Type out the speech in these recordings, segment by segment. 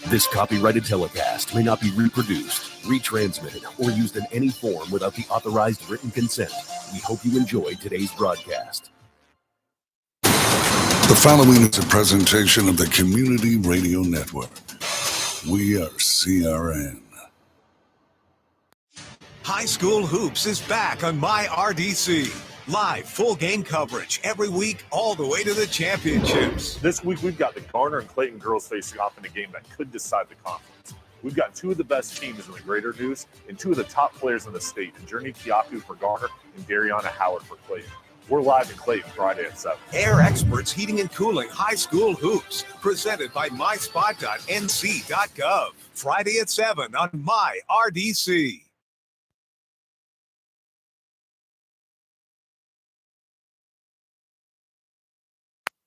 This copyrighted telecast may not be reproduced, retransmitted, or used in any form without the authorized written consent. We hope you enjoy today's broadcast. The following is a presentation of the Community Radio Network. We are CRN. High School Hoops is back on MyRDC. Live full game coverage every week all the way to the championships. This week we've got the Garner and Clayton girls facing off in a game that could decide the conference. We've got two of the best teams in the greater Neuse and two of the top players in the state, Journey Kiaku for Garner and Dariana Howard for Clayton. We're live in Clayton Friday at 7. Air Experts Heating and Cooling High School Hoops, presented by myspot.nc.gov. Friday at 7 on MyRDC.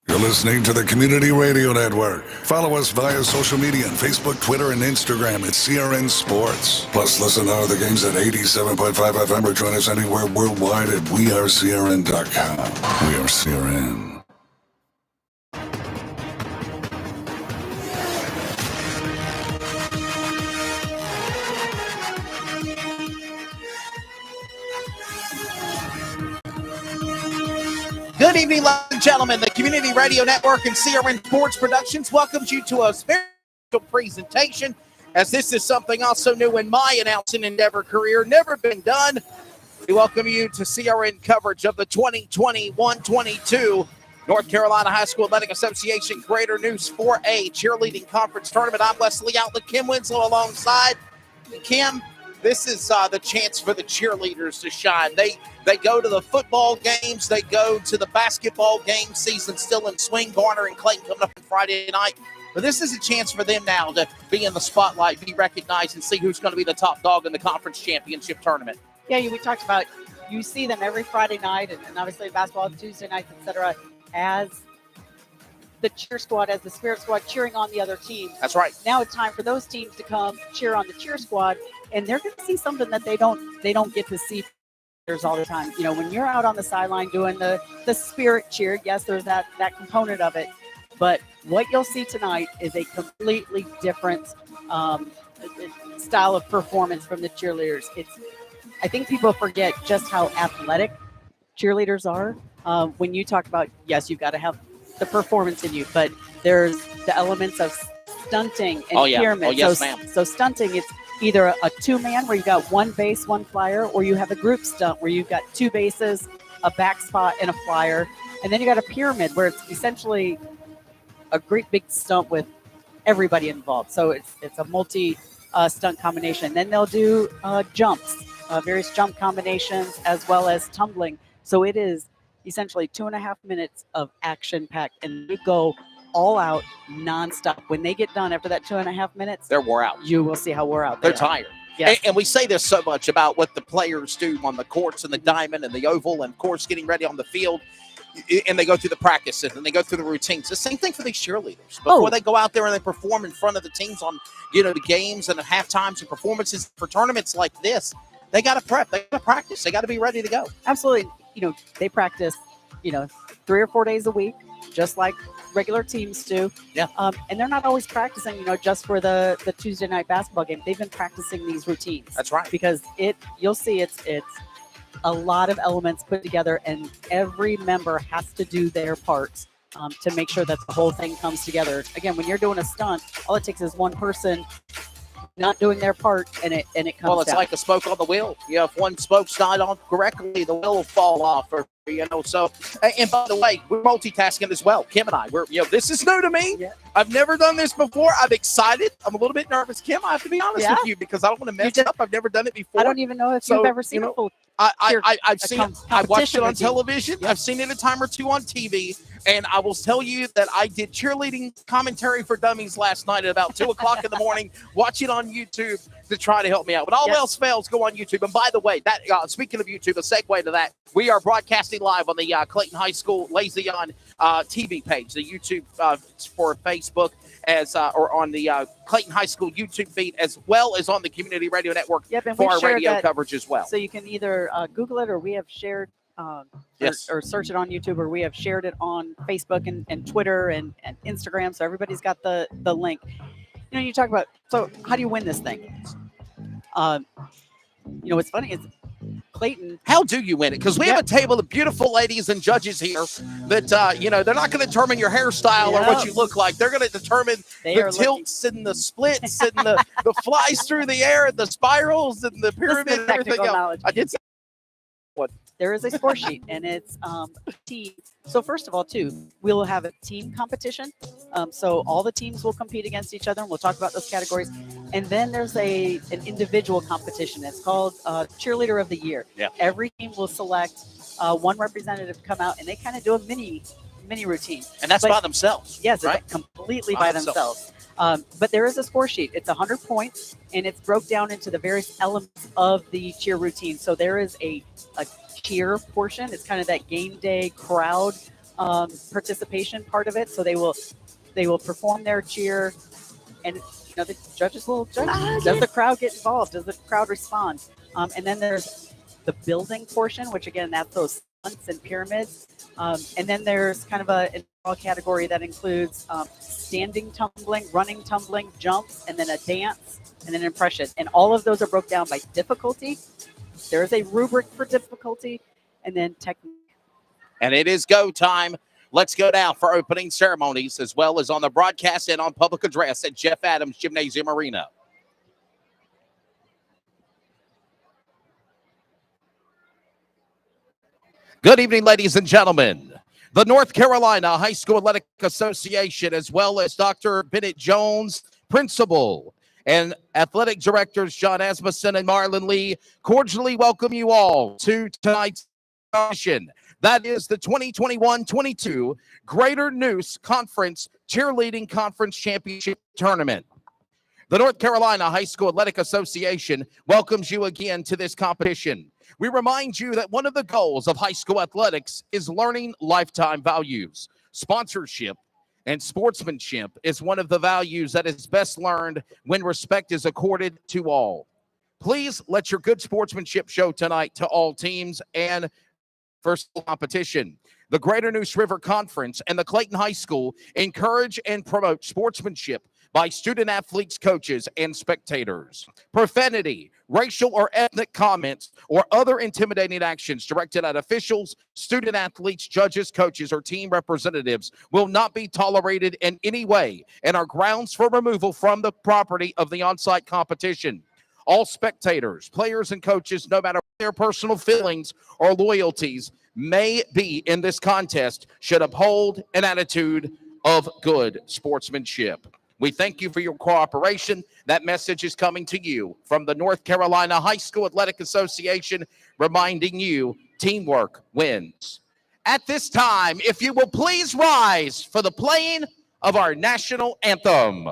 You're listening to the Community Radio Network. Follow us via social media on Facebook, Twitter, and Instagram at CRN Sports. Plus, listen to other games at 87.5 FM or join us anywhere worldwide at wearecrn.com. We are CRN. Good evening, ladies and gentlemen. The Community Radio Network and CRN Sports Productions welcomes you to a special presentation, as this is something also new in my announcing endeavor career, never been done. We welcome you to CRN coverage of the 2021-22 North Carolina High School Athletic Association Greater Neuse 4A Cheerleading Conference Tournament. I'm Wesley Outlet, Kim Winslow alongside. Kim, this is the chance for the cheerleaders to shine. They go to the football games. They go to the basketball game. Season still in swing. Garner and Clayton coming up on Friday night. But this is a chance for them now to be in the spotlight, be recognized, and see who's going to be the top dog in the conference championship tournament. Yeah, we talked about, you see them every Friday night, and obviously basketball Tuesday nights, etc., as the cheer squad, as the spirit squad cheering on the other teams. That's right. Now it's time for those teams to come cheer on the cheer squad, and they're going to see something that they don't get to see all the time. You know, when you're out on the sideline doing the spirit cheer, yes, there's that component of it, but what you'll see tonight is a completely different style of performance from the cheerleaders. I think people forget just how athletic cheerleaders are. When you talk about, yes, you've got to have the performance in you, but there's the elements of stunting and pyramid. Oh, yes, ma'am. So stunting, it's either a two-man where you got one base, one flyer, or you have a group stunt where you've got two bases, a back spot, and a flyer. And then you got a pyramid where it's essentially a great big stunt with everybody involved. So it's a multi-stunt combination. Then they'll do jumps, various jump combinations, as well as tumbling. So it is essentially 2.5 minutes of action-packed, and we go all out nonstop. When they get done after that 2.5 minutes, they're wore out. You will see how wore out they're tired. Yes. And we say this so much about what the players do on the courts and the diamond and the oval, and of course getting ready on the field. And they go through the practices and they go through the routines. The same thing for these cheerleaders. Before they go out there and they perform in front of the teams on, the games and the half times and performances for tournaments like this, they got to prep. They got to practice. They got to be ready to go. Absolutely. They practice, 3 or 4 days a week, just like regular teams do. Yeah. And they're not always practicing, just for the Tuesday night basketball game. They've been practicing these routines. That's right. Because you'll see it's a lot of elements put together, and every member has to do their part to make sure that the whole thing comes together. Again, when you're doing a stunt, all it takes is one person not doing their part, and it comes Well, it's down. like a spoke on the wheel. If one spoke's not on correctly, the wheel will fall off. Or so. And by the way, we're multitasking as well. Kim and I, this is new to me. Yeah. I've never done this before. I'm excited. I'm a little bit nervous, Kim. I have to be honest with you because I don't want to mess it up. I've never done it before. I don't even know if you've ever seen a full. I've seen it. I watched it on routine. television. Yep. I've seen it a time or two on TV. And I will tell you that I did cheerleading commentary for dummies last night at about 2 o'clock in the morning. Watch it on YouTube to try to help me out. But all else fails, go on YouTube. And by the way, that speaking of YouTube, a segue to that, we are broadcasting live on the Clayton High School Lazy-On TV page, the YouTube for Facebook, or on the Clayton High School YouTube feed, as well as on the Community Radio Network for our radio coverage as well. So you can either Google it, or we have shared or search it on YouTube, or we have shared it on Facebook and Twitter and Instagram. So everybody's got the link. You talk about, so how do you win this thing? What's funny is Clayton. How do you win it? Because we have a table of beautiful ladies and judges here that, they're not going to determine your hairstyle or what you look like. They're going to determine the tilts and the splits and the flies through the air and the spirals and the pyramid and everything else. I did say what? There is a score sheet, and it's team. So first of all, we'll have a team competition. So all the teams will compete against each other, and we'll talk about those categories. And then there's an individual competition. It's called Cheerleader of the Year. Yeah. Every team will select one representative to come out, and they kind of do a mini routine. And that's by themselves. Yes, right? It's completely by themselves. But there is a score sheet. It's 100 points, and it's broke down into the various elements of the cheer routine. So there is a cheer portion. It's kind of that game day crowd participation part of it. So they will perform their cheer, and the judges will judge. Does the crowd get involved? Does the crowd respond? And then there's the building portion, which again, that's those stunts and pyramids. And then there's kind of a category that includes standing tumbling, running tumbling, jumps, and then a dance, and then impression. And all of those are broke down by difficulty. There is a rubric for difficulty, and then technique. And it is go time. Let's go now for opening ceremonies, as well as on the broadcast and on public address at Jeff Adams Gymnasium Arena. Good evening, ladies and gentlemen. The North Carolina High School Athletic Association, as well as Dr. Bennett Jones, principal, and athletic directors John Asmussen and Marlon Lee, cordially welcome you all to tonight's session. That is the 2021-22 Greater Neuse Conference Cheerleading Conference Championship Tournament. The North Carolina High School Athletic Association welcomes you again to this competition. We remind you that one of the goals of high school athletics is learning lifetime values. Sponsorship and sportsmanship is one of the values that is best learned when respect is accorded to all. Please let your good sportsmanship show tonight to all teams and first competition. The Greater Neuse River Conference and the Clayton High School encourage and promote sportsmanship by student athletes, coaches, and spectators. Profanity, racial or ethnic comments, or other intimidating actions directed at officials, student athletes, judges, coaches, or team representatives will not be tolerated in any way and are grounds for removal from the property of the on-site competition. All spectators, players, and coaches, no matter their personal feelings or loyalties may be in this contest, should uphold an attitude of good sportsmanship. We thank you for your cooperation. That message is coming to you from the North Carolina High School Athletic Association, reminding you teamwork wins. At this time, if you will please rise for the playing of our national anthem.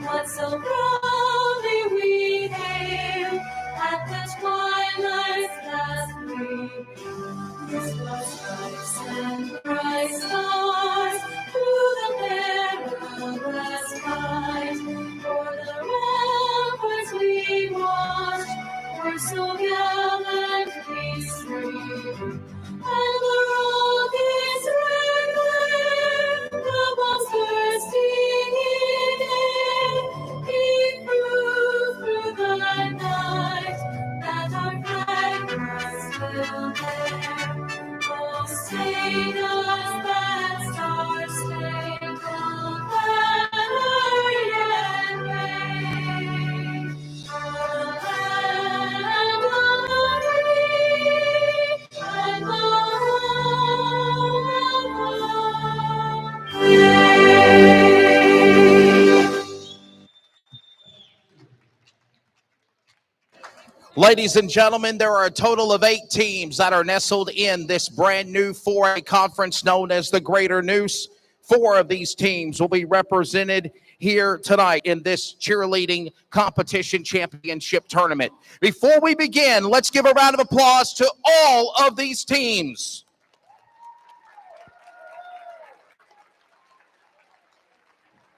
What so proudly we hailed at the twilight's last gleam. Christmas stripes and bright stars through will there. Oh, stay does that star-spangled banner yet wave? The land of the free and the home of Ladies and gentlemen, there are a total of 8 teams that are nestled in this brand new 4A conference known as the Greater Neuse. 4 of these teams will be represented here tonight in this cheerleading competition championship tournament. Before we begin, let's give a round of applause to all of these teams.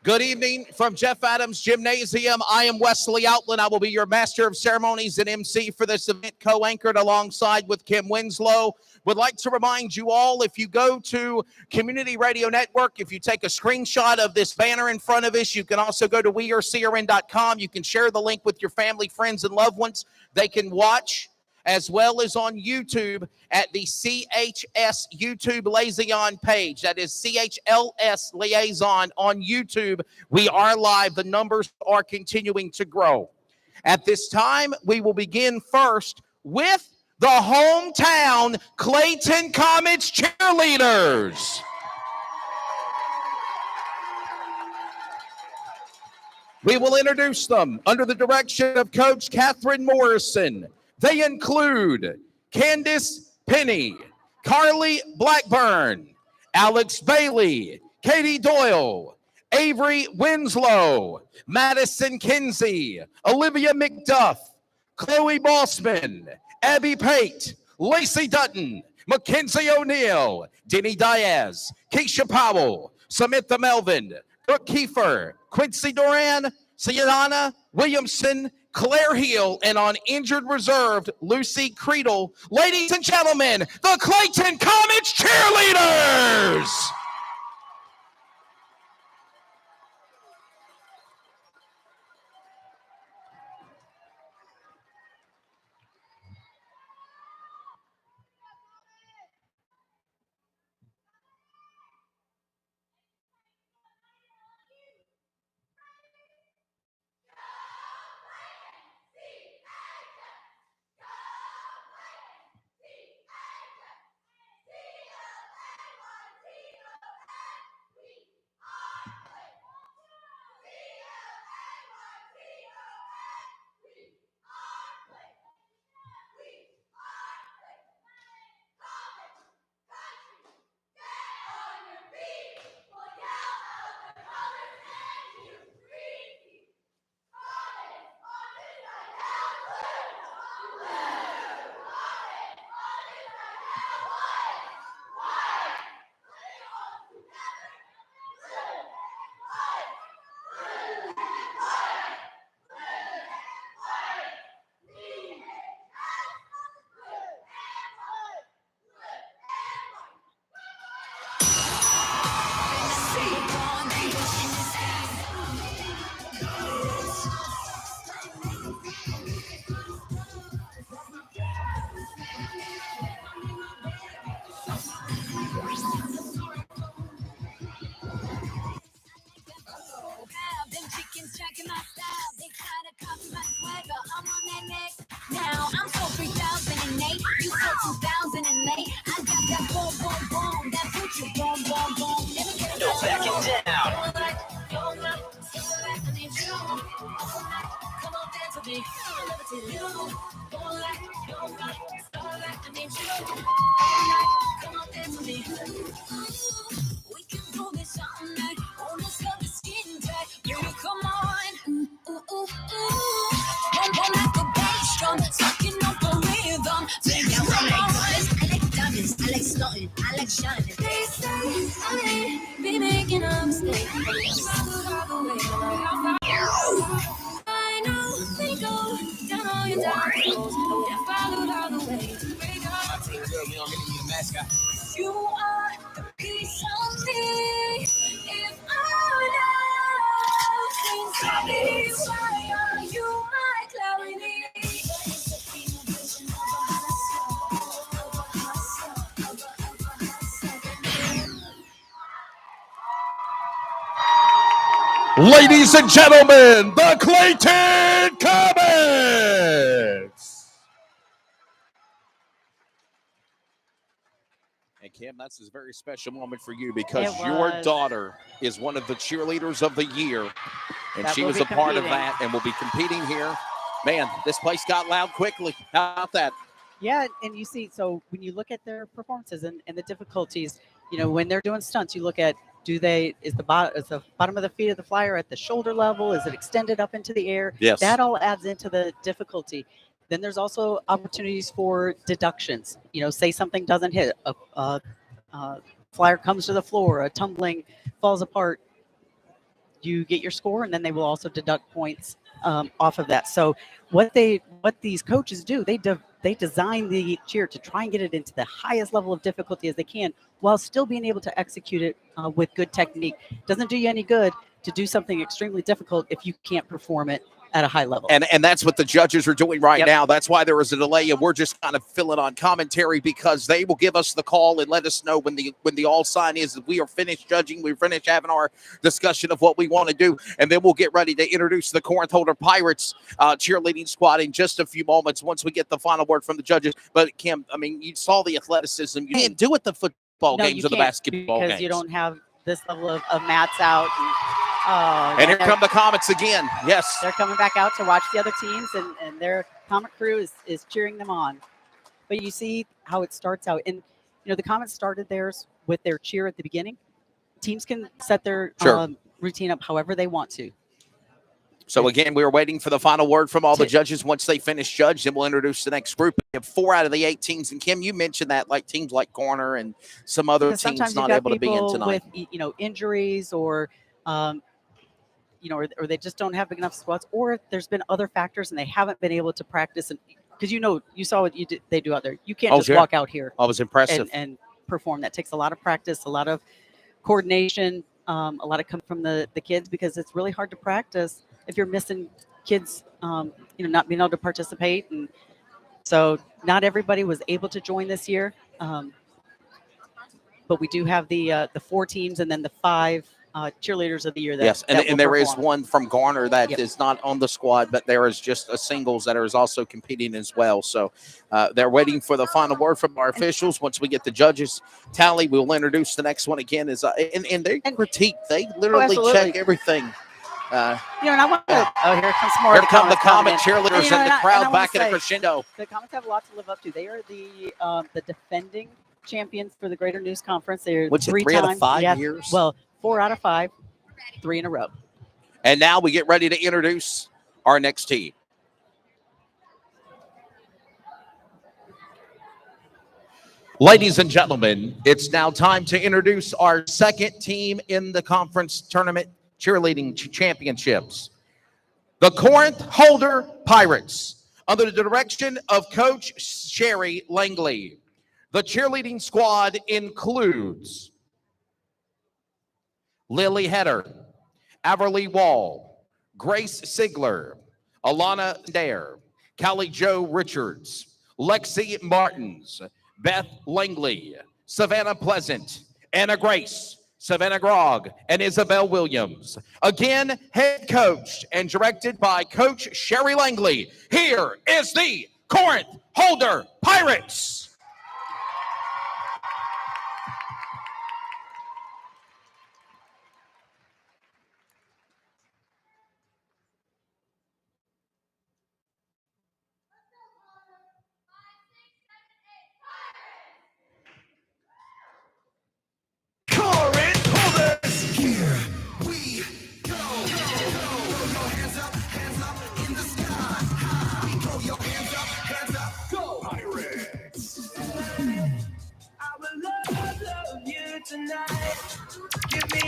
Good evening from Jeff Adams Gymnasium. I am Wesley Outland. I will be your master of ceremonies and MC for this event, co-anchored alongside with Kim Winslow. Would like to remind you all, if you go to Community Radio Network, if you take a screenshot of this banner in front of us, you can also go to wearecrn.com. You can share the link with your family, friends, and loved ones. They can watch as well as on YouTube at the CHS YouTube Liaison page. That is CHLS Liaison on YouTube. We are live. The numbers are continuing to grow. At this time, we will begin first with the hometown Clayton Comets cheerleaders. We will introduce them under the direction of Coach Catherine Morrison. They include Candace Penny, Carly Blackburn, Alex Bailey, Katie Doyle, Avery Winslow, Madison Kinsey, Olivia McDuff, Chloe Bossman, Abby Pate, Lacey Dutton, Mackenzie O'Neill, Denny Diaz, Keisha Powell, Samantha Melvin, Brooke Kiefer, Quincy Duran, Sienna Williamson, Claire Hill, and on injured reserve, Lucy Creedle. Ladies and gentlemen, the Clayton Comets cheerleaders! Now I'm so 3008, you so 2008. I got that boom, boom, boom, that put you boom, boom, boom. No backing down. Come on, dance with me. Come on, dance with me. We can do this all night. Almost love the skin tight. Baby, come on. One like a bass drum, sucking up the rhythm. Baby, come on. I like diamonds, I like stunting, I like shining. They say I may be making a mistake. I know they go down all your downfalls. They followed all the way. You are the piece of me. If I know things are this, why are you my clarity? Ladies and gentlemen, the Clayton Comets. And Kim, that's a very special moment for you because It your was. daughter is one of the cheerleaders of the year, and That she will was be a part of competing. that and will be competing here. Man, this place got loud quickly. How about that? Yeah, and you see, so when you look at their performances and the difficulties, you know, when they're doing stunts, you look at is the bottom of the feet of the flyer at the shoulder level? Is it extended up into the air? Yes. That all adds into the difficulty. Then there's also opportunities for deductions. You know, say something doesn't hit, a flyer comes to the floor, a tumbling falls apart. You get your score, and then they will also deduct points off of that. So what these coaches do, they design the cheer to try and get it into the highest level of difficulty as they can, while still being able to execute it with good technique. Doesn't do you any good to do something extremely difficult if you can't perform it at a high level. And that's what the judges are doing right Yep. now. That's why there was a delay, and we're just kind of filling on commentary because they will give us the call and let us know when the all sign is that we are finished judging, we're finished having our discussion of what we want to do, and then we'll get ready to introduce the Corinth Holder Pirates cheerleading squad in just a few moments once we get the final word from the judges. But Kim, I mean, you saw the athleticism. You can't do it the football No, games you or the can't, basketball because games. you don't have this level of mats out. And here come the Comets again. Yes. They're coming back out to watch the other teams, and their Comet crew is cheering them on. But you see how it starts out. And, you know, the Comets started theirs with their cheer at the beginning. Teams can set their Sure. routine up however they want to. So, again, we are waiting for the final word from all the judges. Once they finish judge, then we'll introduce the next group. We have 4 out of the 8 teams. And, Kim, you mentioned that, like teams like Garner and some other Because teams sometimes not you've got able to be in people tonight. with, you know, injuries or, you know, or they just don't have big enough squads, or there's been other factors and they haven't been able to practice. And because, you know, you saw what they do out there. You can't just walk out here I was impressive. and perform. That takes a lot of practice, a lot of coordination, a lot of come from the kids, because it's really hard to practice if you're missing kids, you know, not being able to participate. And so not everybody was able to join this year. But we do have the 4 teams and then the 5 cheerleaders of the year. Yes, and will there is perform. one from Garner that Yep. is not on the squad, but there is just a singles that is also competing as well. So they're waiting for the final word from our officials. Once we get the judges tally, we'll introduce the next one again. And they critique. They literally absolutely. check everything. You know, and I want to. here comes some more. Here of come the Comet Comets coming in. cheerleaders you know, and the I crowd wanna back at a say, crescendo. The Comets have a lot to live up to. They are the defending champions for the Greater Neuse Conference. They're What's it, 3 3 out of times. 5 years? Well, 4 out of 5, 3 in a row. And now we get ready to introduce our next team. Ladies and gentlemen, it's now time to introduce our second team in the conference tournament cheerleading championships. The Corinth Holder Pirates, under the direction of Coach Sherry Langley. The cheerleading squad includes Lily Heder, Everly Wall, Grace Sigler, Alana Dare, Callie Jo Richards, Lexi Martins, Beth Langley, Savannah Pleasant, Anna Grace, Savannah Grogg, and Isabel Williams. Again, head coached and directed by Coach Sherry Langley. Here is the Corinth Holder Pirates. Corinth Holders, here we go. Throw your hands up in the sky. Throw your hands up, go Pirates. I will love you tonight. Give me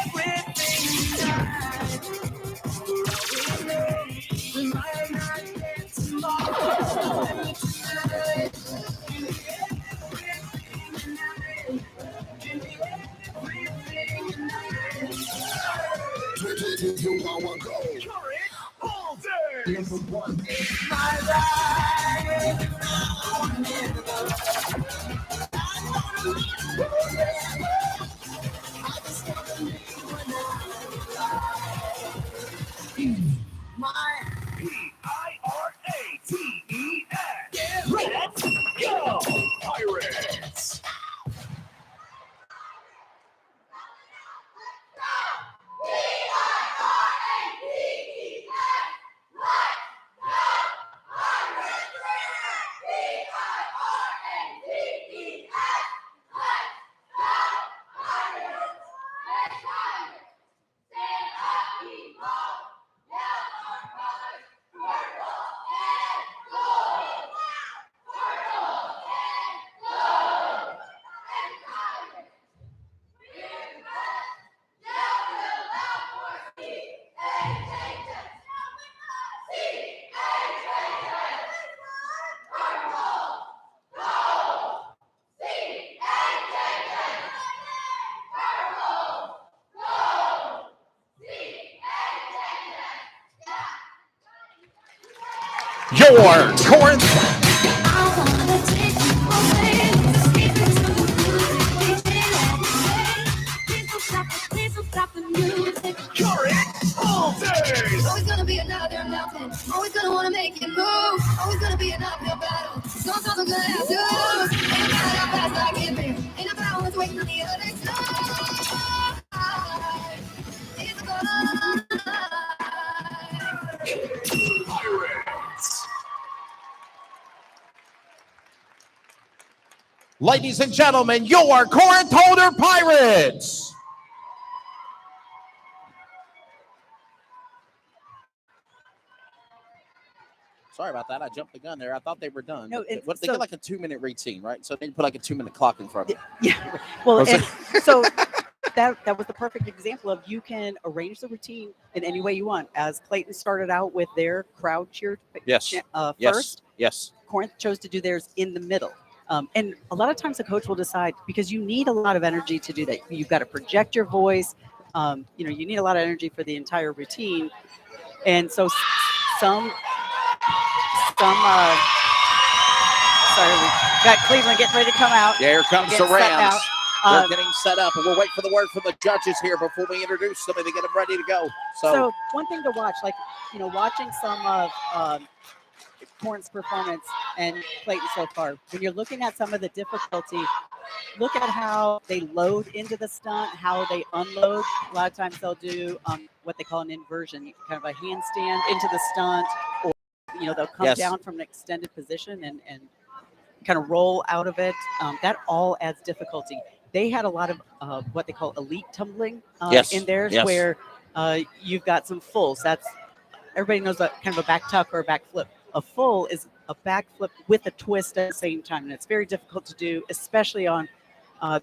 everything tonight. We might not get tomorrow. Tonight. Give me everything tonight. Give me everything tonight. You want one go? Corinth Holder. Number 1 in my life. your Corinth Always gonna be another mountain. Always gonna wanna make it move. Always gonna be an uphill battle. Sometimes I'm gonna have to lose. Ain't about how fast I can be. Ain't about what's waiting on the other side. It's gonna Ladies and gentlemen, your Corinth Holder Pirates. Sorry about that. I jumped the gun there. I thought they were done. No, They get like a 2-minute routine, right? So they put like a 2-minute clock in front of it. Yeah. Well, and so that was the perfect example of you can arrange the routine in any way you want. As Clayton started out with their crowd cheer Yes. first, Yes. Corinth chose to do theirs in the middle. And a lot of times the coach will decide, because you need a lot of energy to do that. You've got to project your voice. You need a lot of energy for the entire routine. And so sorry, we got Cleveland getting ready to come out. Yeah, here comes the Getting set Rams. out. They're getting set up, and we'll wait for the word from the judges here before we introduce them and to get them ready to go. So one thing to watch, watching some of Corinth's performance and Clayton so far, when you're looking at some of the difficulty, look at how they load into the stunt, how they unload. A lot of times they'll do what they call an inversion, kind of a handstand into the stunt, or they'll come down from an extended position and kind of roll out of it. That all adds difficulty. They had a lot of what they call elite tumbling in theirs, where you've got some fulls. Everybody knows that kind of a back tuck or a back flip. A full is a back flip with a twist at the same time, and it's very difficult to do, especially on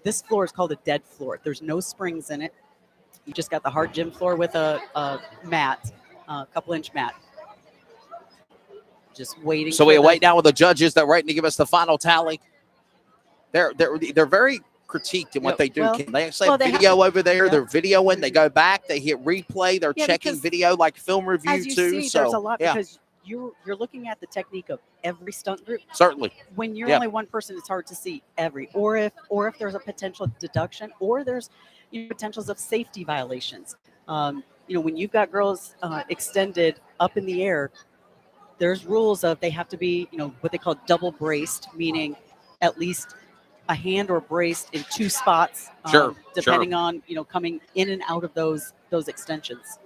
this floor is called a dead floor. There's no springs in it. You just got the hard gym floor with a mat, a couple-inch mat. Just waiting. So we wait now with the judges. They're waiting to give us the final tally. They're very critiqued in what they do. They actually have video over there. Yeah. They're videoing. They go back. They hit replay. They're checking video like film review as you too. See, there's a lot because you're looking at the technique of every stunt group. Certainly. When you're only one person, it's hard to see every. Or if there's a potential deduction, or there's potentials of safety violations. When you've got girls extended up in the air, there's rules of they have to be, what they call double braced, meaning at least a hand or braced in two spots, depending on, coming in and out of those extensions.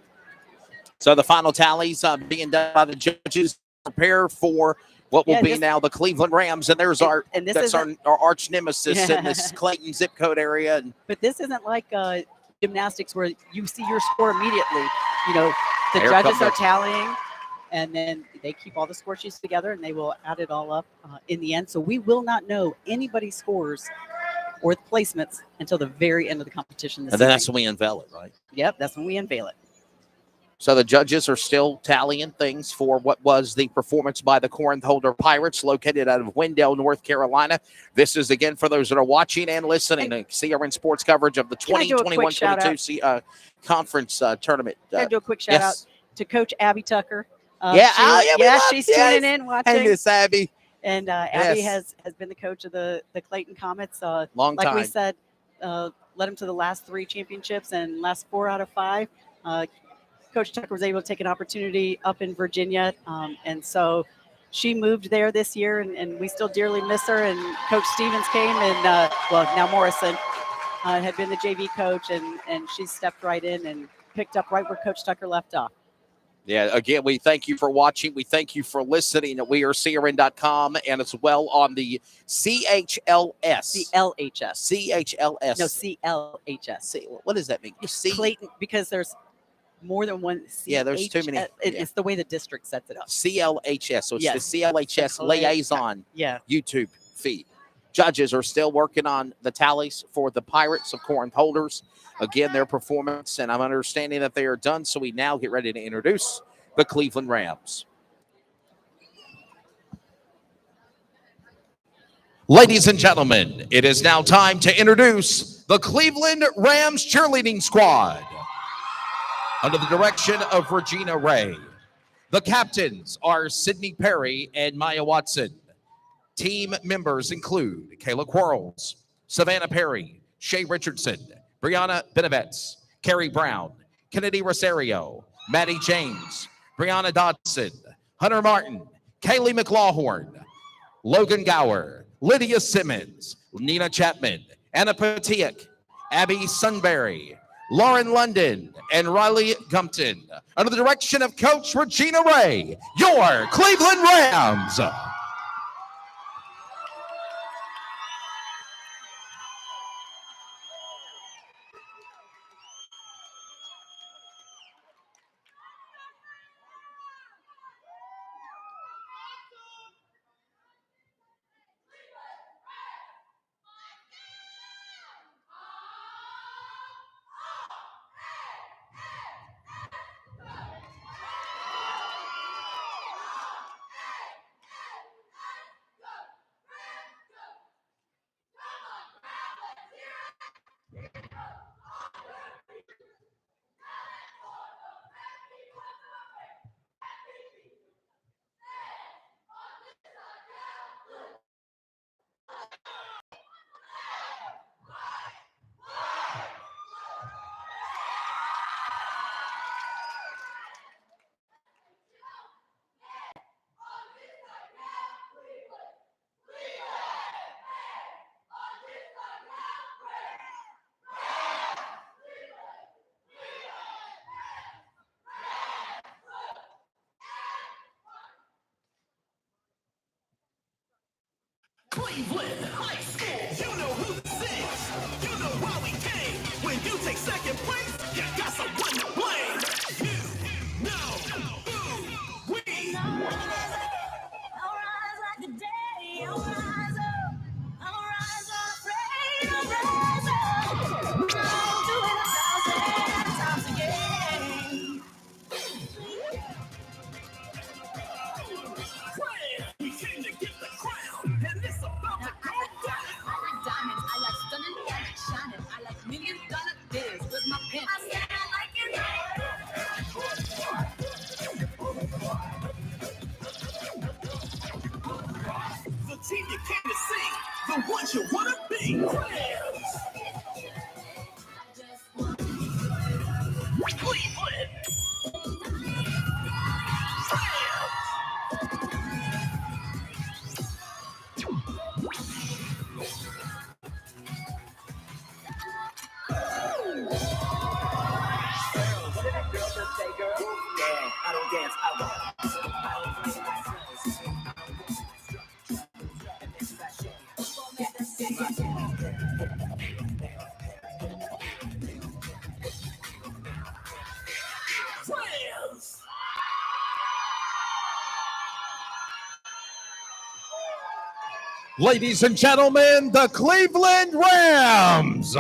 So the final tallies being done by the judges. Prepare for what will be now the Cleveland Rams, and there's our arch nemesis in this Clayton zip code area. But this isn't like gymnastics where you see your score immediately. The judges are tallying, and then they keep all the score sheets together, and they will add it all up in the end. So we will not know anybody's scores or the placements until the very end of the competition. And then that's when we unveil it, right? Yep, that's when we unveil it. So the judges are still tallying things for what was the performance by the Corinth Holder Pirates, located out of Wendell, North Carolina. This is, again, for those that are watching and listening, to CRN Sports coverage of the 2021-22 conference tournament. Can I do a quick shout out to Coach Abby Tucker? She's tuning in, watching. Hey, Miss Abby. And Abby has been the coach of the Clayton Comets. Long time. Like we said, led them to the last 3 championships and last 4 out of 5. Coach Tucker was able to take an opportunity up in Virginia. And so she moved there this year, and we still dearly miss her. And Coach Stevens came, and now Morrison had been the JV coach, and she stepped right in and picked up right where Coach Tucker left off. Yeah, again, we thank you for watching. We thank you for listening. We are CRN.com and as well on the CHLS. CLHS. CHLS. No, CLHS. What does that mean? Clayton, because there's more than one. There's too many. It's the way the district sets it up. CLHS. So it's the CLHS liaison YouTube feed. Judges are still working on the tallies for the Pirates of Corinth Holders. Again, their performance, and I'm understanding that they are done, so we now get ready to introduce the Cleveland Rams. Ladies and gentlemen, it is now time to introduce the Cleveland Rams cheerleading squad. Under the direction of Regina Ray, The captains are Sydney Perry and Maya Watson. Team members include Kayla Quarles, Savannah Perry, Shay Richardson, Brianna Benevets, Carrie Brown, Kennedy Rosario, Maddie James, Brianna Dodson, Hunter Martin, Kaylee McLawhorn, Logan Gower, Lydia Simmons, Nina Chapman, Anna Patiak, Abby Sunbury, Lauren London, and Riley Gumpton. Under the direction of Coach Regina Ray, your Cleveland Rams. Cleveland High School, you know who this is. You know why we came. When you take second place, you got someone to blame. You know who we are. I'll rise like the day. I'll rise up. I'll rise unafraid. I'll rise up. I'll do it 1,000 times again. We came to get the crown, and it's about to go down. I like diamonds. I like stunning. I like shining. I like $1,000,000 bills with my pen. I said I like it. The team you came to see, the ones you want to be. Cleveland. I don't dance, I rock. Rams. Ladies and gentlemen, the Cleveland Rams.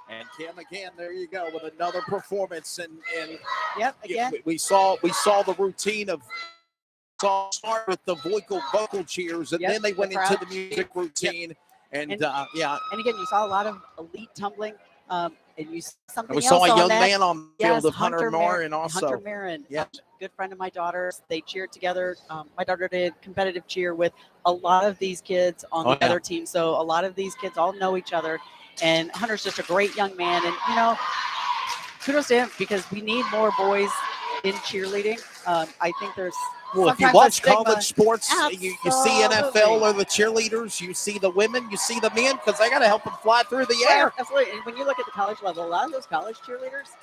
And Kim, again, there you go with another performance. And Yep, again. we saw the routine of start with the vocal cheers, and Yep, then they went the into crowd. the music routine. And, And- yeah, And again, you saw a lot of elite tumbling, and you saw something and we else saw a on young that. man on the field Yes, of Hunter Marin also. Hunter Marin, Yeah. good friend of my daughter's. They cheered together. My daughter did competitive cheer with a lot of these kids on the other team. So a lot of these kids all know each other. And Hunter's just a great young man. And, kudos to him because we need more boys in cheerleading. I think there's Well, if you sometimes a watch stigma. college sports, you see NFL Absolutely. or the cheerleaders, you see the women, you see the men, because they got to help them fly through the Yeah, air. absolutely. And when you look at the college level, a lot of those college cheerleaders,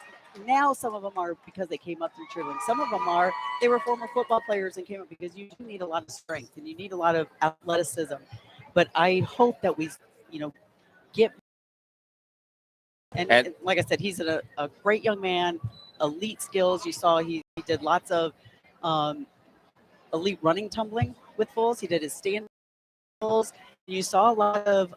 now some of them are because they came up through cheerleading. Some of them are, they were former football players and came up because you do need a lot of strength and you need a lot of athleticism. But I hope that we, get. And like I said, he's a great young man, elite skills. You saw he did lots of elite running tumbling with fulls. He did his stand fulls. You saw a lot of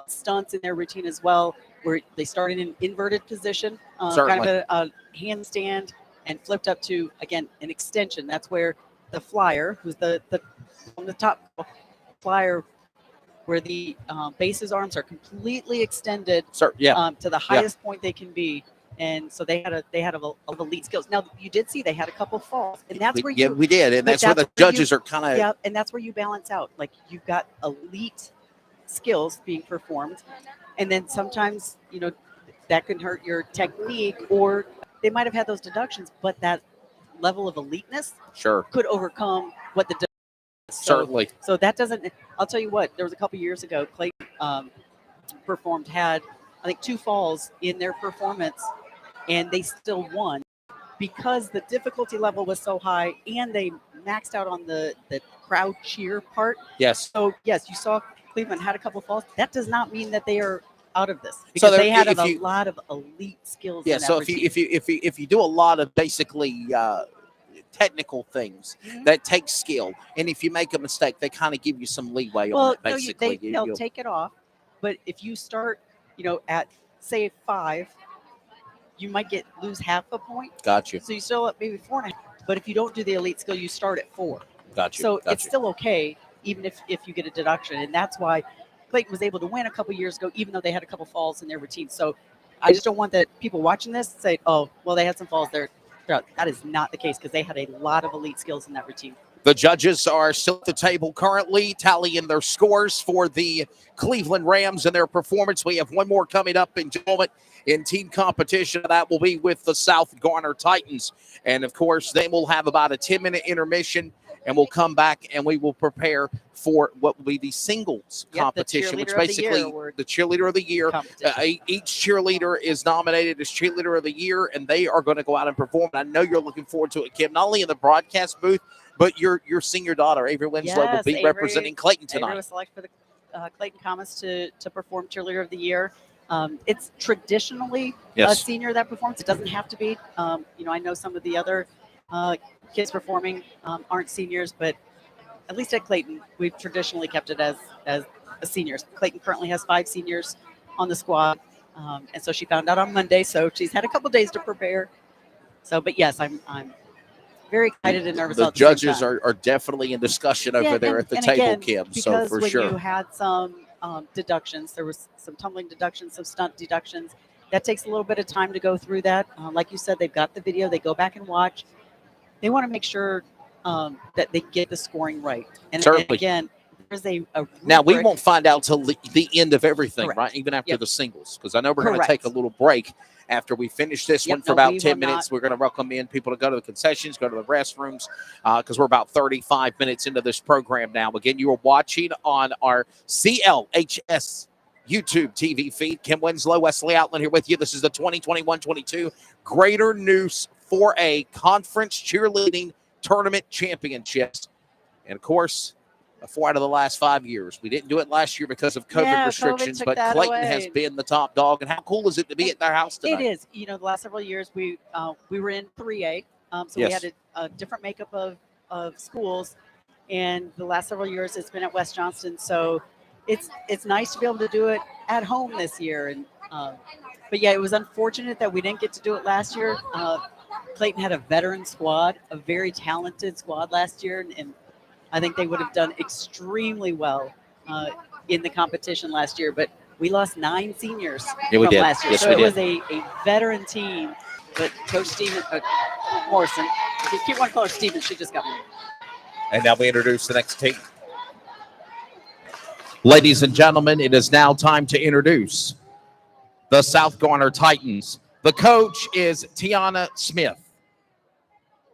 stunts in their routine as well, where they started in inverted position, kind of a handstand, and flipped up to, again, an extension. That's where the flyer, who's the on the top flyer, where the base's arms are completely extended to the highest point they can be. And so they had of elite skills. Now you did see they had a couple falls, and that's where we did, and but that's where the judges are kind of. Yeah, and that's where you balance out. Like you've got elite skills being performed, and then sometimes that can hurt your technique, or they might have had those deductions, but that level of eliteness could overcome what the certainly. So that doesn't. I'll tell you what. There was a couple years ago, Clayton had I think 2 falls in their performance, and they still won because the difficulty level was so high, and they maxed out on the crowd cheer part. Yes. So yes, you saw Cleveland had a couple falls. That does not mean that they are out of this, because they had a lot of elite skills. Yeah. In that So routine. if you do a lot of basically technical things that take skill, and if you make a mistake, they kind of give you some leeway on it. Basically, they'll take it off. But if you start, at say 5, you might lose half a point. Gotcha. So you still up maybe 4.5. But if you don't do the elite skill, you start at 4. Gotcha. So it's still okay, even if you get a deduction. And that's why Clayton was able to win a couple years ago, even though they had a couple falls in their routine. So I just don't want that people watching this say, oh, well, they had some falls there. That is not the case, because they had a lot of elite skills in that routine. The judges are still at the table currently, tallying their scores for the Cleveland Rams and their performance. We have one more coming up in a moment in team competition. That will be with the South Garner Titans. And, of course, they will have about a 10-minute intermission, and we'll come back and we will prepare for what will be the singles competition, which basically the cheerleader of the year. Each cheerleader is nominated as cheerleader of the year, and they are going to go out and perform. And I know you're looking forward to it, Kim, not only in the broadcast booth, but your senior daughter, Avery Winslow, will be representing Clayton tonight. Avery was selected for the Clayton Comets to perform cheerleader of the year. It's traditionally a senior that performs. It doesn't have to be. I know some of the other kids performing aren't seniors, but at least at Clayton, we've traditionally kept it as seniors. Clayton currently has 5 seniors on the squad, and so she found out on Monday. So she's had a couple days to prepare. So, but yes, I'm very excited and nervous. The judges are definitely in discussion over there at the table, again, Kim. So for when sure, you had some deductions, there was some tumbling deductions, some stunt deductions. That takes a little bit of time to go through that. Like you said, they've got the video. They go back and watch. They want to make sure that they get the scoring right. And again, there's a now we won't find out till the end of everything, Correct. right? Even after the singles, because I know we're Correct. going to take a little break after we finish this one for about 10 minutes. We're going to welcome in people to go to the concessions, go to the restrooms, because we're about 35 minutes into this program now. Again, you are watching on our CLHS YouTube TV feed. Kim Winslow, Wesley Outland here with you. This is the 2021-22 Greater Neuse 4A Conference Cheerleading Tournament Championships. And, of course, 4 out of the last 5 years. We didn't do it last year because of COVID restrictions, but Clayton has been the top dog. And how cool is it to be at their house tonight? It is. The last several years we were in 3A, so we had a different makeup of schools. And the last several years it's been at West Johnston. So it's nice to be able to do it at home this year. And but yeah, it was unfortunate that we didn't get to do it last year. Clayton had a veteran squad, a very talented squad last year, and I think they would have done extremely well in the competition last year. But we lost 9 seniors from last year. Yes, so we it did. was a veteran team. But Coach Steven Morrison, if you keep one Coach Steven, she just got me. And now we introduce the next team. Ladies and gentlemen, it is now time to introduce the South Garner Titans. The coach is Tiana Smith.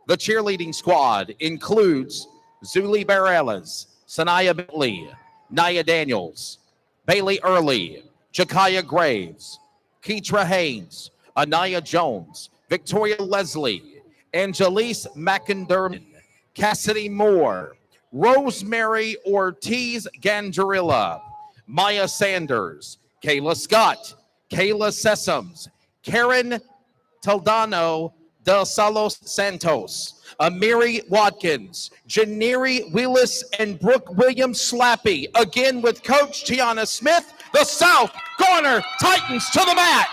The cheerleading squad includes Zuli Bareilles, Sanaya Bentley, Nia Daniels, Bailey Early, Jakaya Graves, Keitra Haynes, Anaya Jones, Victoria Leslie, Angelise McIndermott, Cassidy Moore, Rosemary Ortiz Gandarilla, Maya Sanders, Kayla Scott, Kayla Sessoms, Karen Taldano de Salos Santos, Amiri Watkins, Janeri Willis, and Brooke Williams Slappy. Again with Coach Tiana Smith, the South Garner Titans to the mat.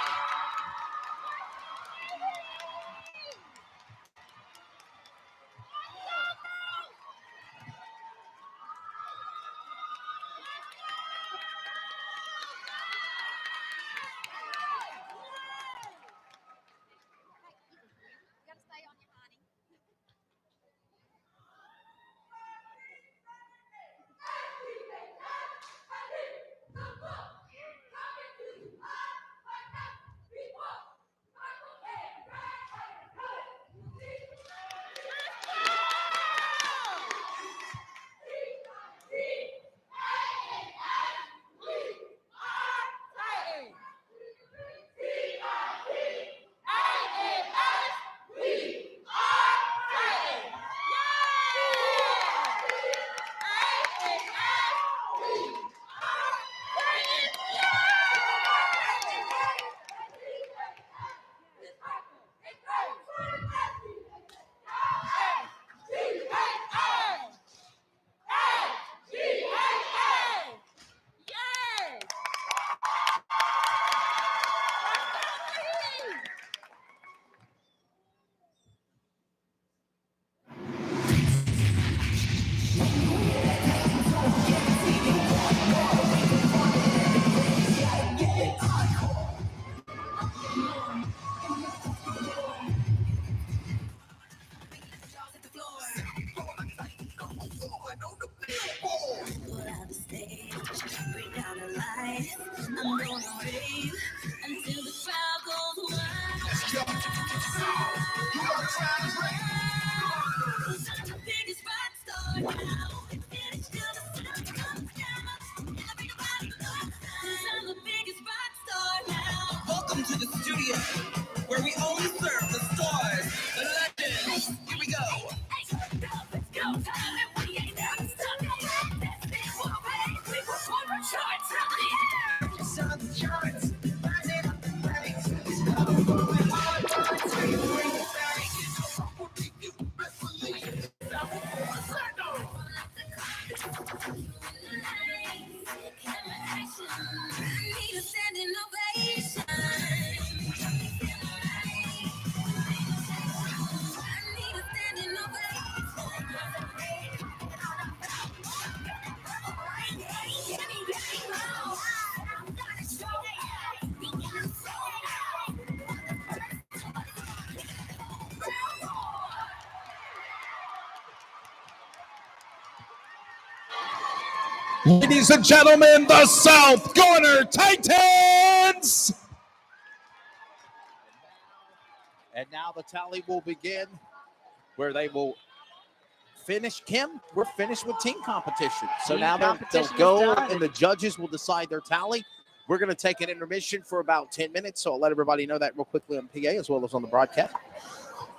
Ladies and gentlemen, the South Garner Titans. And now the tally will begin where they will finish. Kim, we're finished with team competition. So Team now they'll competition go is done. and the judges will decide their tally. We're going to take an intermission for about 10 minutes. So I'll let everybody know that real quickly on PA as well as on the broadcast.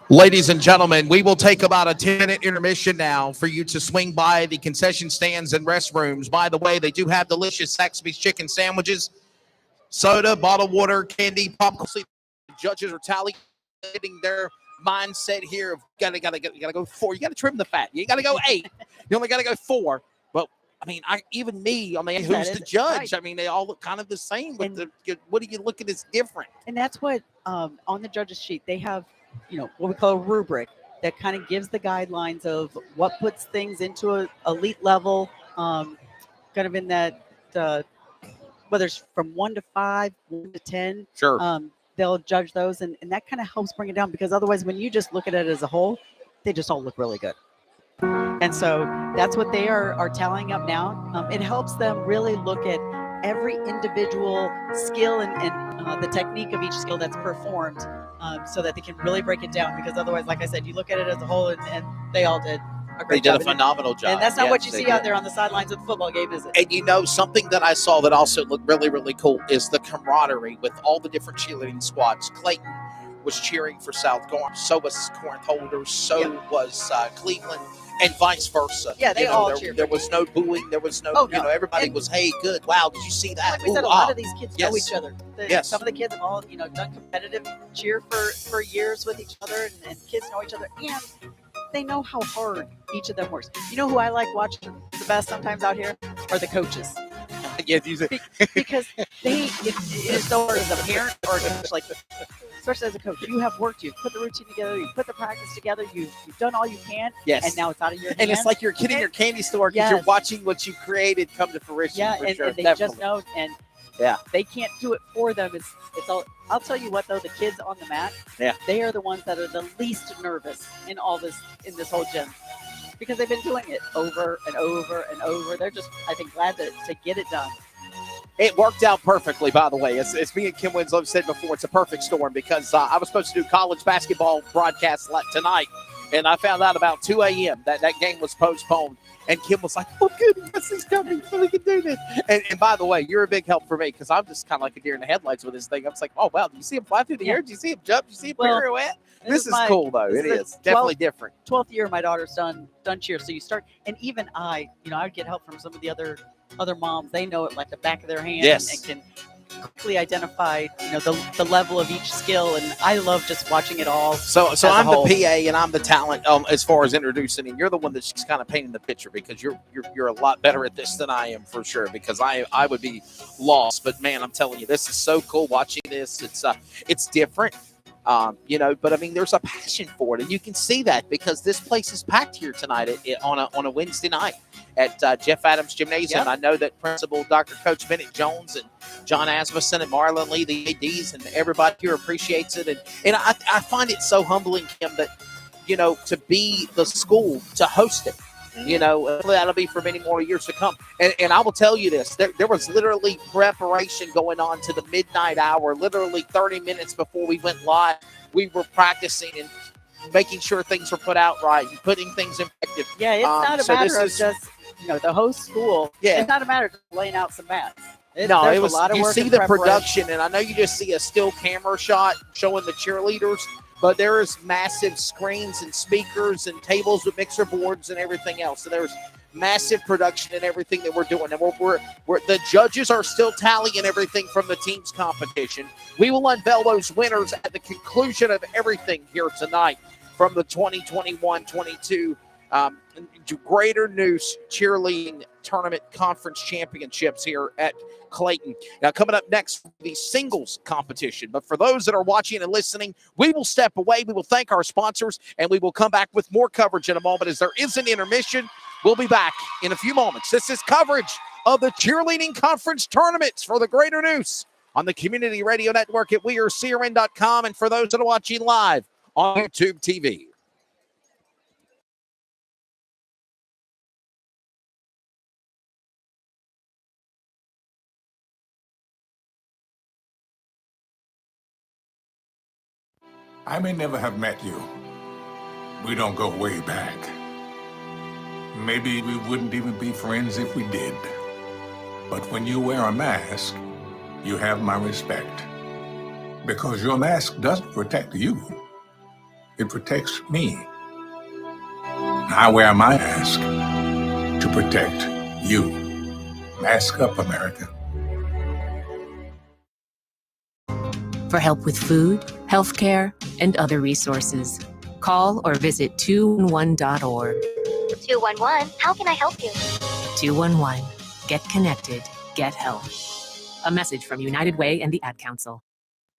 Ladies and gentlemen, we will take about a 10-minute intermission now for you to swing by the concession stands and restrooms. By the way, they do have delicious Saxby's chicken sandwiches, soda, bottled water, candy, popcorn. The judges are tallying their mindset here of gotta go 4. You gotta trim the fat. You gotta go 8. You only gotta go 4. But I mean, even me on the end, who's the judge? Right. I mean, they all look kind of the same. But what do you look at as different? And that's what on the judges sheet they have, what we call a rubric that kind of gives the guidelines of what puts things into a elite level, kind of in that whether it's from 1 to 5, 1 to 10. Sure. They'll judge those, and that kind of helps bring it down, because otherwise, when you just look at it as a whole, they just all look really good. And so that's what they are tallying up now. It helps them really look at every individual skill and the technique of each skill that's performed, so that they can really break it down. Because otherwise, like I said, you look at it as a whole, and they all did a great job. They did a phenomenal job. And that's not what you see did. out there on the sidelines of the football game, is it? And something that I saw that also looked really, really cool is the camaraderie with all the different cheerleading squads. Clayton was cheering for South Garner. So was Corinth Holder. So was Cleveland, and vice versa. Yeah, they all cheered. There was no booing. There was no, everybody was, hey, good. Wow, did you see that? Like we said, a lot of these kids know each other. Yes. Some of the kids have all, done competitive cheer for years with each other, and kids know each other. And they know how hard each of them works. You know who I like watching the best sometimes out here are the coaches. Yes, because it is so hard as a parent or a coach, like, especially as a coach. You have worked, you've put the routine together, you've put the practice together, you've done all you can, and now it's out of your hands. And it's like you're a kid in your candy store because you're watching what you created come to fruition. Yeah, for and sure. they just know, and they can't do it for them. It's all. I'll tell you what, though, the kids on the mat, they are the ones that are the least nervous in this whole gym, because they've been doing it over and over and over. They're just, I think, glad to get it done. It worked out perfectly, by the way. It's me and Kim Winslow said before, it's a perfect storm, because I was supposed to do college basketball broadcast tonight, and I found out about 2 a.m. that game was postponed. And Kim was like, oh, goodness, he's coming, so we can do this. And by the way, you're a big help for me, because I'm just kind of like a deer in the headlights with this thing. I was like, oh, wow, do you see him fly through the air? Do you see him jump? Do you see him pirouette? This is cool, though. It is definitely different. 12th year my daughter's done cheer. So you start, and even I get help from some of the other moms. They know it like the back of their hand, and can quickly identify, the level of each skill. And I love just watching it all. So I'm the PA and I'm the talent as far as introducing, and you're the one that's just kind of painting the picture, because you're a lot better at this than I am, for sure, because I would be lost. But man, I'm telling you, this is so cool watching this. It's different. But I mean, there's a passion for it, and you can see that because this place is packed here tonight on a Wednesday night at Jeff Adams Gymnasium. Yep. I know that Principal Dr. Coach Bennett Jones and John Asmussen and Marlon Lee, the ADs, and everybody here appreciates it. And I find it so humbling, Kim, that, to be the school to host it. That'll be for many more years to come. And I will tell you this, there was literally preparation going on to the midnight hour, literally 30 minutes before we went live. We were practicing and making sure things were put out right and putting things in perspective. Yeah, it's not a matter of just, the host school. Yeah. It's not a matter of just laying out some mats. It was. A lot of you work see and the preparation. production, and I know you just see a still camera shot showing the cheerleaders, but there is massive screens and speakers and tables with mixer boards and everything else. So there's massive production in everything that we're doing, and we're the judges are still tallying everything from the team's competition. We will unveil those winners at the conclusion of everything here tonight from the 2021-22 Greater Neuse Cheerleading Tournament Conference Championships here at Clayton. Now, coming up next, the singles competition. But for those that are watching and listening, we will step away. We will thank our sponsors, and we will come back with more coverage in a moment as there is an intermission. We'll be back in a few moments. This is coverage of the Cheerleading Conference Tournaments for the Greater Neuse on the Community Radio Network at wearecrn.com, and for those that are watching live on YouTube TV. I may never have met you. We don't go way back. Maybe we wouldn't even be friends if we did. But when you wear a mask, you have my respect. Because your mask doesn't protect you. It protects me. I wear my mask to protect you. Mask up, America. For help with food, healthcare, and other resources, call or visit 211.org. 211, how can I help you? 211. Get connected. Get help. A message from United Way and the Ad Council.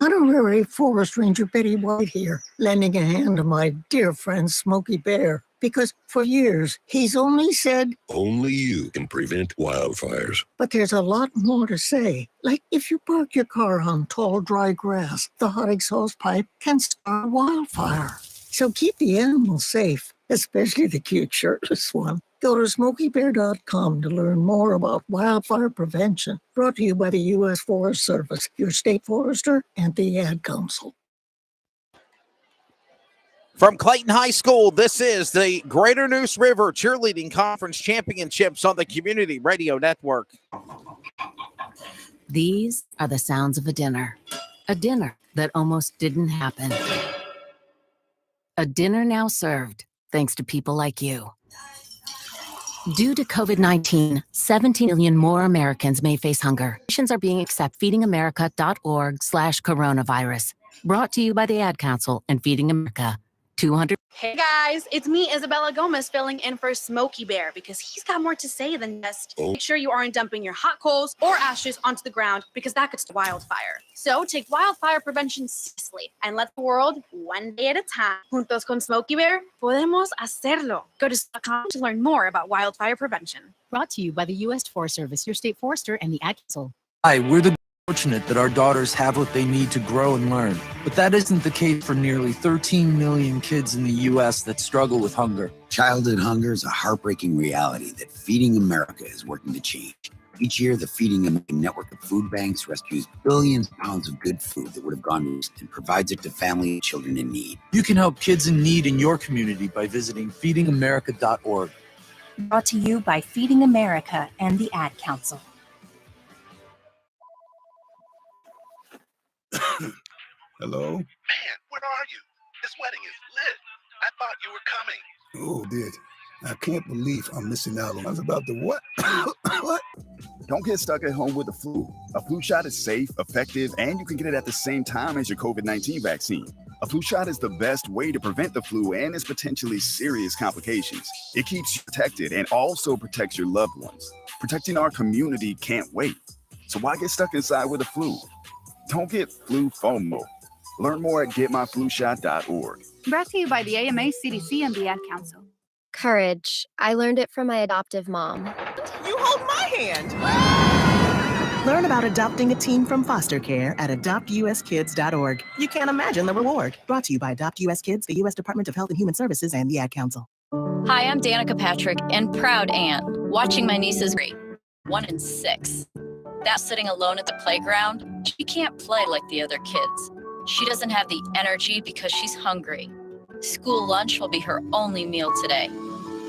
Honorary Forest Ranger Betty White here, lending a hand to my dear friend Smokey Bear. Because for years, he's only said, only you can prevent wildfires. But there's a lot more to say. Like if you park your car on tall, dry grass, the hot exhaust pipe can start a wildfire. So keep the animals safe, especially the cute shirtless one. Go to SmokeyBear.com to learn more about wildfire prevention. Brought to you by the U.S. Forest Service, your state forester, and the Ad Council. From Clayton High School, this is the Greater Neuse River Cheerleading Conference Championships on the Community Radio Network. These are the sounds of a dinner that almost didn't happen. A dinner now served, thanks to people like you. Due to COVID-19, 17 million more Americans may face hunger. Nations are being accepted. feedingamerica.org/coronavirus. Brought to you by the Ad Council and Feeding America. 200. Hey guys, it's me, Isabella Gomez, filling in for Smokey Bear because he's got more to say than just make sure you aren't dumping your hot coals or ashes onto the ground because that could start wildfire. So take wildfire prevention seriously and let the world one day at a time. Juntos con Smokey Bear, podemos hacerlo. Go to .com to learn more about wildfire prevention. Brought to you by the U.S. Forest Service, your state forester, and the Ad Council. Hi, we're the fortunate that our daughters have what they need to grow and learn. But that isn't the case for nearly 13 million kids in the U.S. that struggle with hunger. Childhood hunger is a heartbreaking reality that Feeding America is working to change. Each year, the Feeding America network of food banks rescues billions of pounds of good food that would have gone to waste and provides it to families and children in need. You can help kids in need in your community by visiting feedingamerica.org. Brought to you by Feeding America and the Ad Council. Hello? Man, where are you? This wedding is lit. I thought you were coming. Oh, did. I can't believe I'm missing out on. I was about to what? What? Don't get stuck at home with the flu. A flu shot is safe, effective, and you can get it at the same time as your COVID-19 vaccine. A flu shot is the best way to prevent the flu and its potentially serious complications. It keeps you protected and also protects your loved ones. Protecting our community can't wait. So why get stuck inside with the flu? Don't get flu FOMO. Learn more at getmyflushot.org. Brought to you by the AMA, CDC, and the Ad Council. Courage. I learned it from my adoptive mom. You hold my hand. Learn about adopting a teen from foster care at adoptuskids.org. You can't imagine the reward. Brought to you by Adopt US Kids, the U.S. Department of Health and Human Services, and the Ad Council. Hi, I'm Danica Patrick and proud aunt. Watching my niece is great. 1 in 6. That's sitting alone at the playground. She can't play like the other kids. She doesn't have the energy because she's hungry. School lunch will be her only meal today.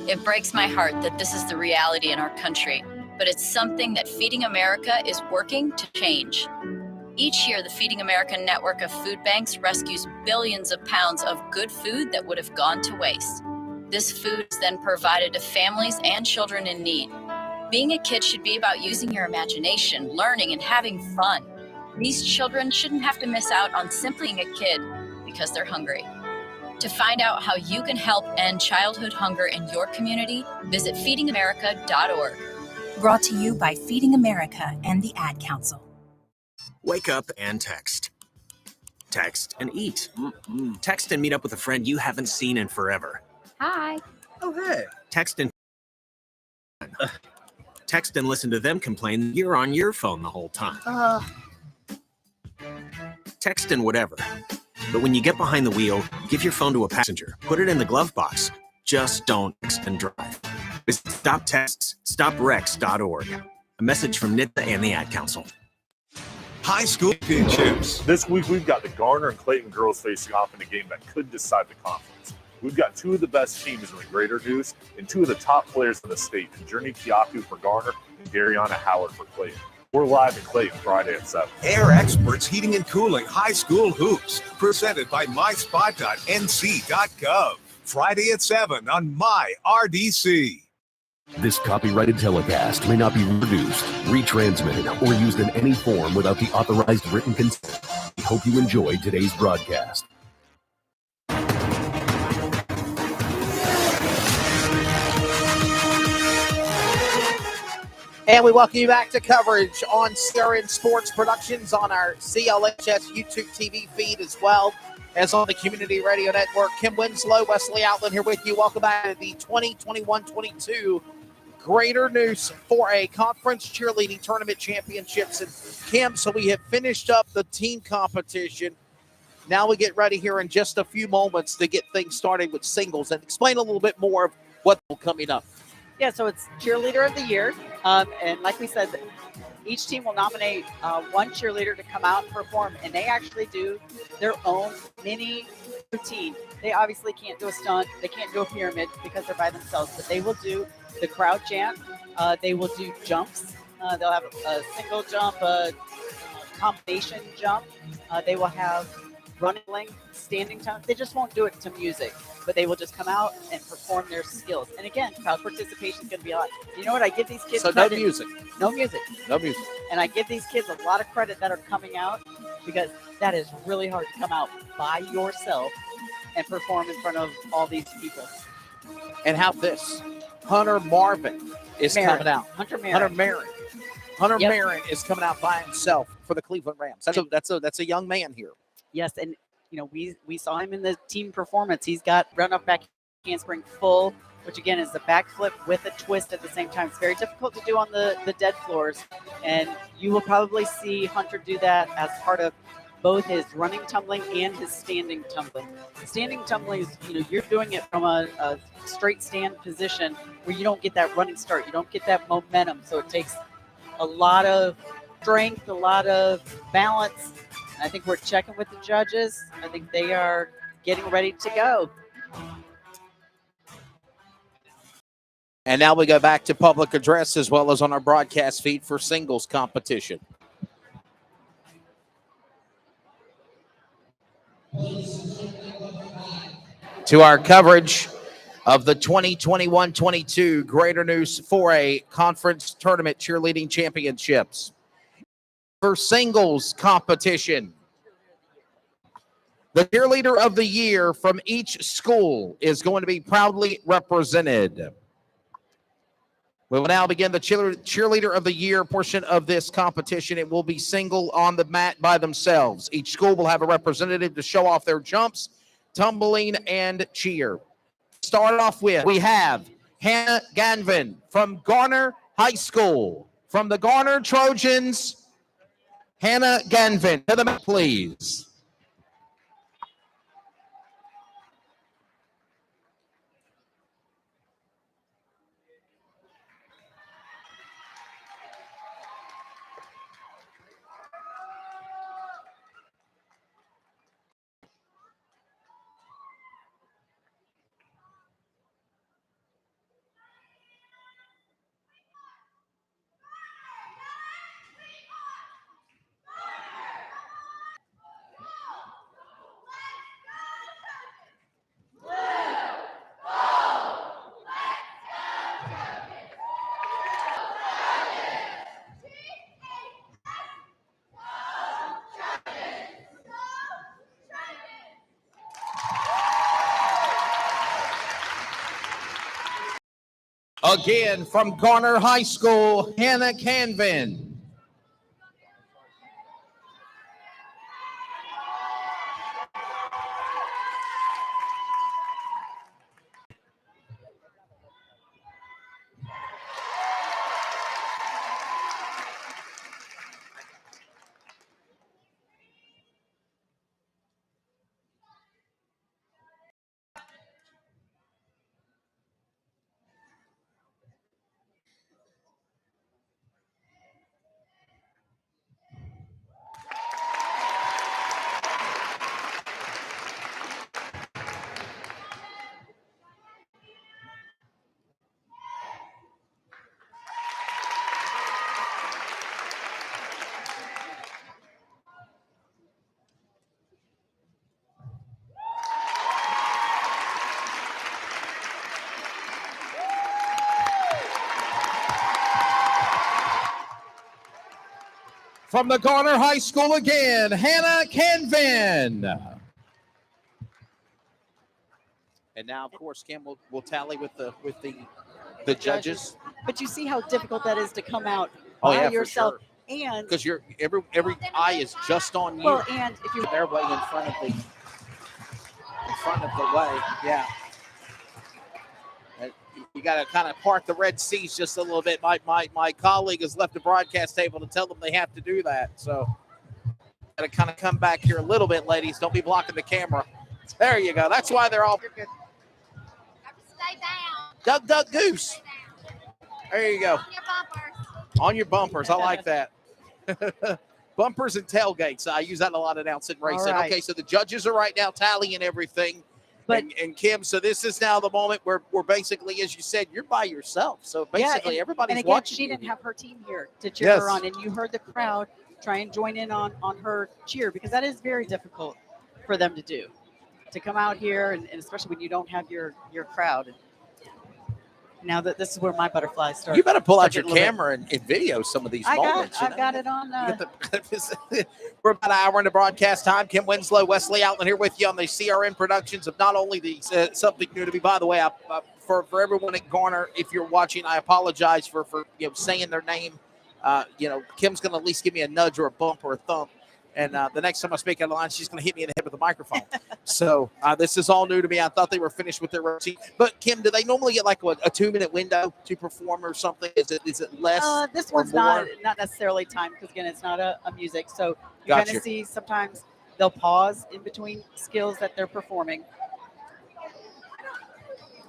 It breaks my heart that this is the reality in our country, but it's something that Feeding America is working to change. Each year, the Feeding America network of food banks rescues billions of pounds of good food that would have gone to waste. This food is then provided to families and children in need. Being a kid should be about using your imagination, learning, and having fun. These children shouldn't have to miss out on simply being a kid because they're hungry. To find out how you can help end childhood hunger in your community, visit feedingamerica.org. Brought to you by Feeding America and the Ad Council. Wake up and text. Text and eat. Text and meet up with a friend you haven't seen in forever. Hi. Oh, hey. Text and text and listen to them complain that you're on your phone the whole time. Text and whatever. But when you get behind the wheel, give your phone to a passenger. Put it in the glove box. Just don't text and drive. Visit StopTextsStopWrecks.org. A message from NHTSA and the Ad Council. high school championships. This week, we've got the Garner and Clayton girls facing off in a game that could decide the conference. We've got two of the best teams in the Greater Neuse and two of the top players in the state, Journey Kiaku for Garner and Dariana Howard for Clayton. We're live in Clayton Friday at 7. Air Experts Heating and Cooling High School Hoops, presented by myspot.nc.gov. Friday at 7 on My RDC. This copyrighted telecast may not be reproduced, retransmitted, or used in any form without the authorized written consent. We hope you enjoyed today's broadcast. And we welcome you back to coverage on CRN Sports Productions on our CLHS YouTube TV feed, as well as on the Community Radio Network. Kim Winslow, Wesley Outland here with you. Welcome back to the 2021-22 Greater Neuse 4A Conference Cheerleading Tournament Championships. And Kim, so we have finished up the team competition. Now we get ready here in just a few moments to get things started with singles, and explain a little bit more of what's coming up. Yeah, so it's Cheerleader of the Year. And like we said, each team will nominate one cheerleader to come out and perform, and they actually do their own mini routine. They obviously can't do a stunt. They can't do a pyramid because they're by themselves, but they will do the crowd chant. They will do jumps. They'll have a single jump, a combination jump. They will have running length, standing time. They just won't do it to music, but they will just come out and perform their skills. And again, crowd participation is going to be a lot. You know what? I give these kids So credit. no music. No music. No music. And I give these kids a lot of credit that are coming out, because that is really hard to come out by yourself and perform in front of all these people. And how this Hunter Marvin is Marin. coming out. Hunter Marin. Hunter Yep. Marin is coming out by himself for the Cleveland Rams. That's a young man here. Yes, and you know, we saw him in the team performance. He's got run up back handspring full, which again is the backflip with a twist at the same time. It's very difficult to do on the dead floors, and you will probably see Hunter do that as part of both his running tumbling and his standing tumbling. Standing tumbling is, you know, you're doing it from a straight stand position where you don't get that running start. You don't get that momentum. So it takes a lot of strength, a lot of balance. I think we're checking with the judges. I think they are getting ready to go. And now we go back to public address as well as on our broadcast feed for singles competition. To our coverage of the 2021-22 Greater Neuse 4A Conference Tournament Cheerleading Championships. For singles competition, the cheerleader of the year from each school is going to be proudly represented. We will now begin the cheerleader of the year portion of this competition. It will be single on the mat by themselves. Each school will have a representative to show off their jumps, tumbling, and cheer. Start off with, we have Hannah Ganvin from Garner High School. From the Garner Trojans, Hannah Ganvin, to the mat, please. Again, from Garner High School, Hannah Canvin. From the Garner High School again, Hannah Canvan. And now, of course, Kim will tally with the judges. But you see how difficult that is to come out Oh, by yeah, yourself. for sure. And Because you're every eye is just on you. well, and if you're their way in front of the way, yeah. You got to kind of part the Red Seas just a little bit. My colleague has left the broadcast table to tell them they have to do that. So got to kind of come back here a little bit, ladies. Don't be blocking the camera. There you go. That's why they're all good. Stay down. Duck, duck, goose. There you go. On your bumpers. I like that. Bumpers and tailgates. I use that a lot announcing racing. Right. Okay, so the judges are right now tallying everything. But and Kim, so this is now the moment where basically, as you said, you're by yourself. So basically, everybody's and again, watching. she you. didn't have her team here to cheer Yes. her on, and you heard the crowd try and join in on her cheer, because that is very difficult for them to do, to come out here, and especially when you don't have your crowd. Now that this is where my butterflies start. You better pull out your start getting a camera and video some of these little bit- moments. I got it on. We're about an hour into broadcast time. Kim Winslow, Wesley Outland here with you on the CRN productions of not only the Something New to Me. By the way, for everyone at Garner, if you're watching, I apologize for saying their name. Kim's going to at least give me a nudge or a bump or a thump. And the next time I speak out of line, she's going to hit me in the head with a microphone. So this is all new to me. I thought they were finished with their routine. But, Kim, do they normally get like a 2-minute window to perform or something? Is it less? This or one's more? not necessarily timed, because, again, it's not a music. So you Gotcha. kind of see sometimes they'll pause in between skills that they're performing.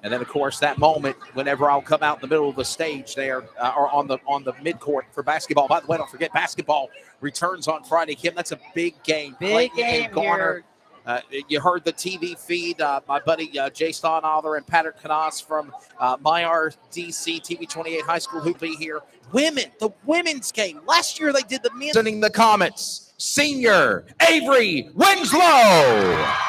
And then, of course, that moment whenever I'll come out in the middle of the stage there or on the midcourt for basketball. By the way, don't forget, basketball returns on Friday. Kim, that's a big game. Big Clayton game and Garner. You heard the TV feed. My buddy Jay Staunother and Patrick Canas from MyRDC TV 28 High School who be here. Women, the women's game. Last year they did the men's. Sending the comments. Senior Avery Winslow.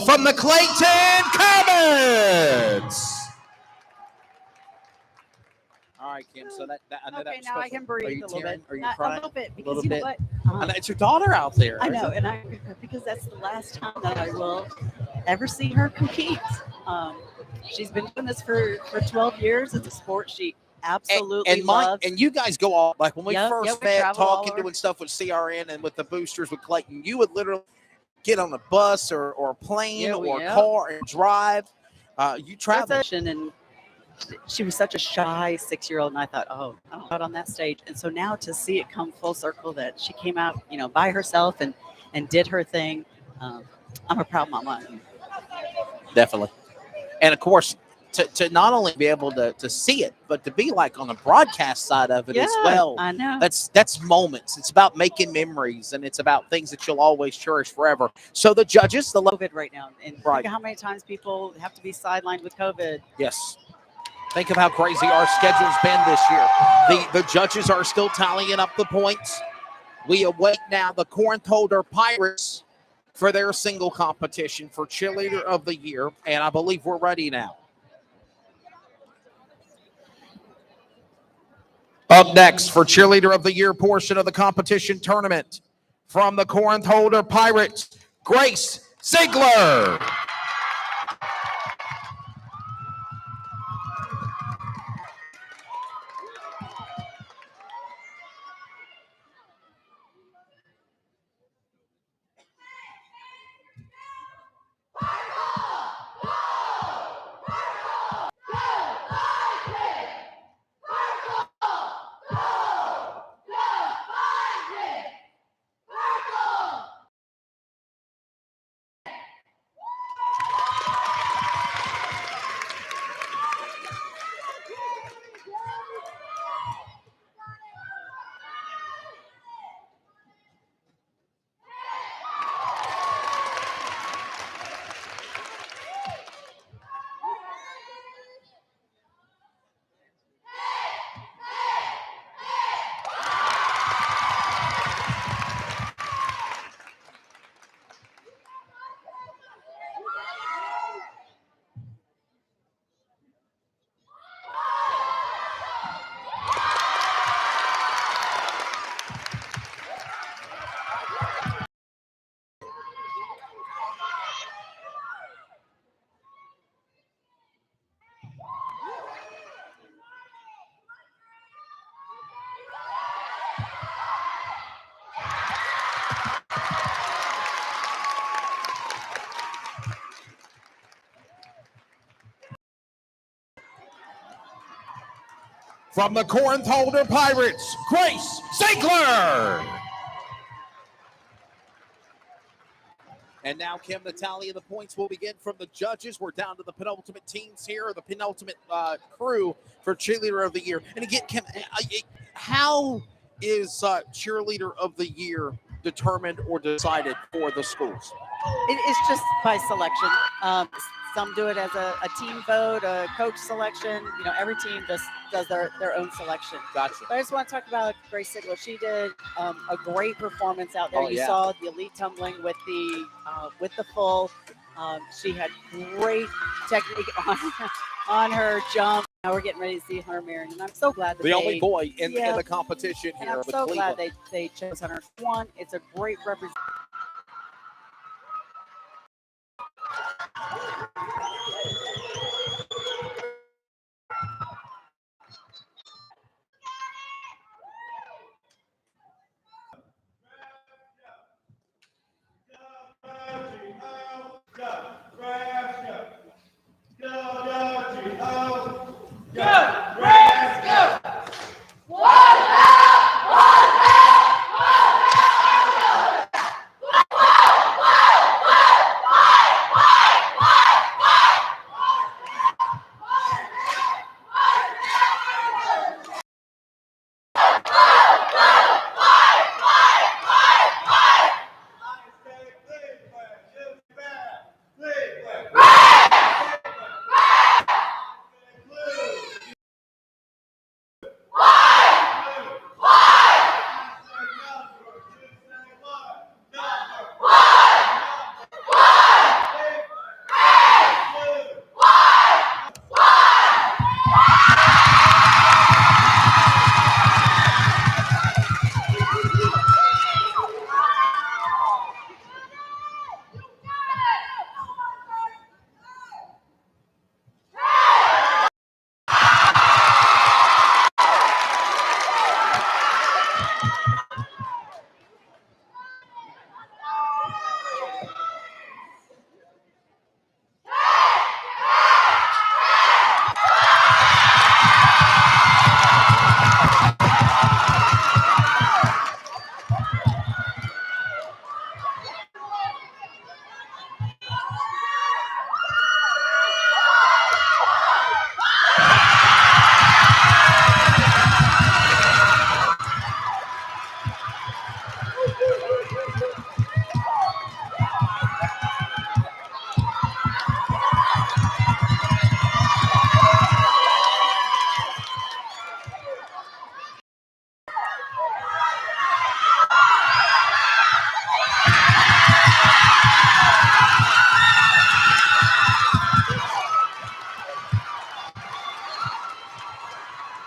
From the Clayton Comets. All right, right, Kim. So that I know Okay, that now I can breathe Are you a little tearing? bit. Are you Not crying? a little bit, A because little you know bit. what? I know it's your daughter out there. I know, and because that's the last time that I will ever see her compete. She's been doing this for 12 years. It's a sport she absolutely And Mike, loves. and you guys go all like when we Yep, first yep, we met, travel all talking, over. doing stuff with CRN and with the boosters with Clayton. You would literally get on a bus or a plane or a car and drive. You travel. And she was such a shy 6-year-old, and I thought, oh, out on that stage. And so now to see it come full circle that she came out, by herself and did her thing. I'm a proud mama. Definitely. And of course, to not only be able to see it, but to be like on the broadcast side of it as well. I know. That's moments. It's about making memories, and it's about things that you'll always cherish forever. So the judges, the COVID right now, and think of how many times people have to be sidelined with COVID. Yes. Think of how crazy our schedule's been this year. The judges are still tallying up the points. We await now the Corinth Holder Pirates for their single competition for Cheerleader of the Year, and I believe we're ready now. Up next for Cheerleader of the Year portion of the competition tournament, from the Corinth Holder Pirates, Grace Ziegler. From the Corinth Holder Pirates, Grace Ziegler. And now, Kim, the tally of the points will begin from the judges. We're down to the penultimate teams here, the penultimate crew for Cheerleader of the Year. And again, Kim, how is Cheerleader of the Year determined or decided for the schools? It is just by selection. Some do it as a team vote, a coach selection. Every team just does their own selection. Gotcha. But I just want to talk about Grace Ziegler. She did a great performance out there. Oh, you yeah. saw the elite tumbling with the full. She had great technique on her jump. Now we're getting ready to see Hunter Marion, and I'm so glad that The only boy in the competition and here. I'm so glad they chose Hunter. One, it's a great representation.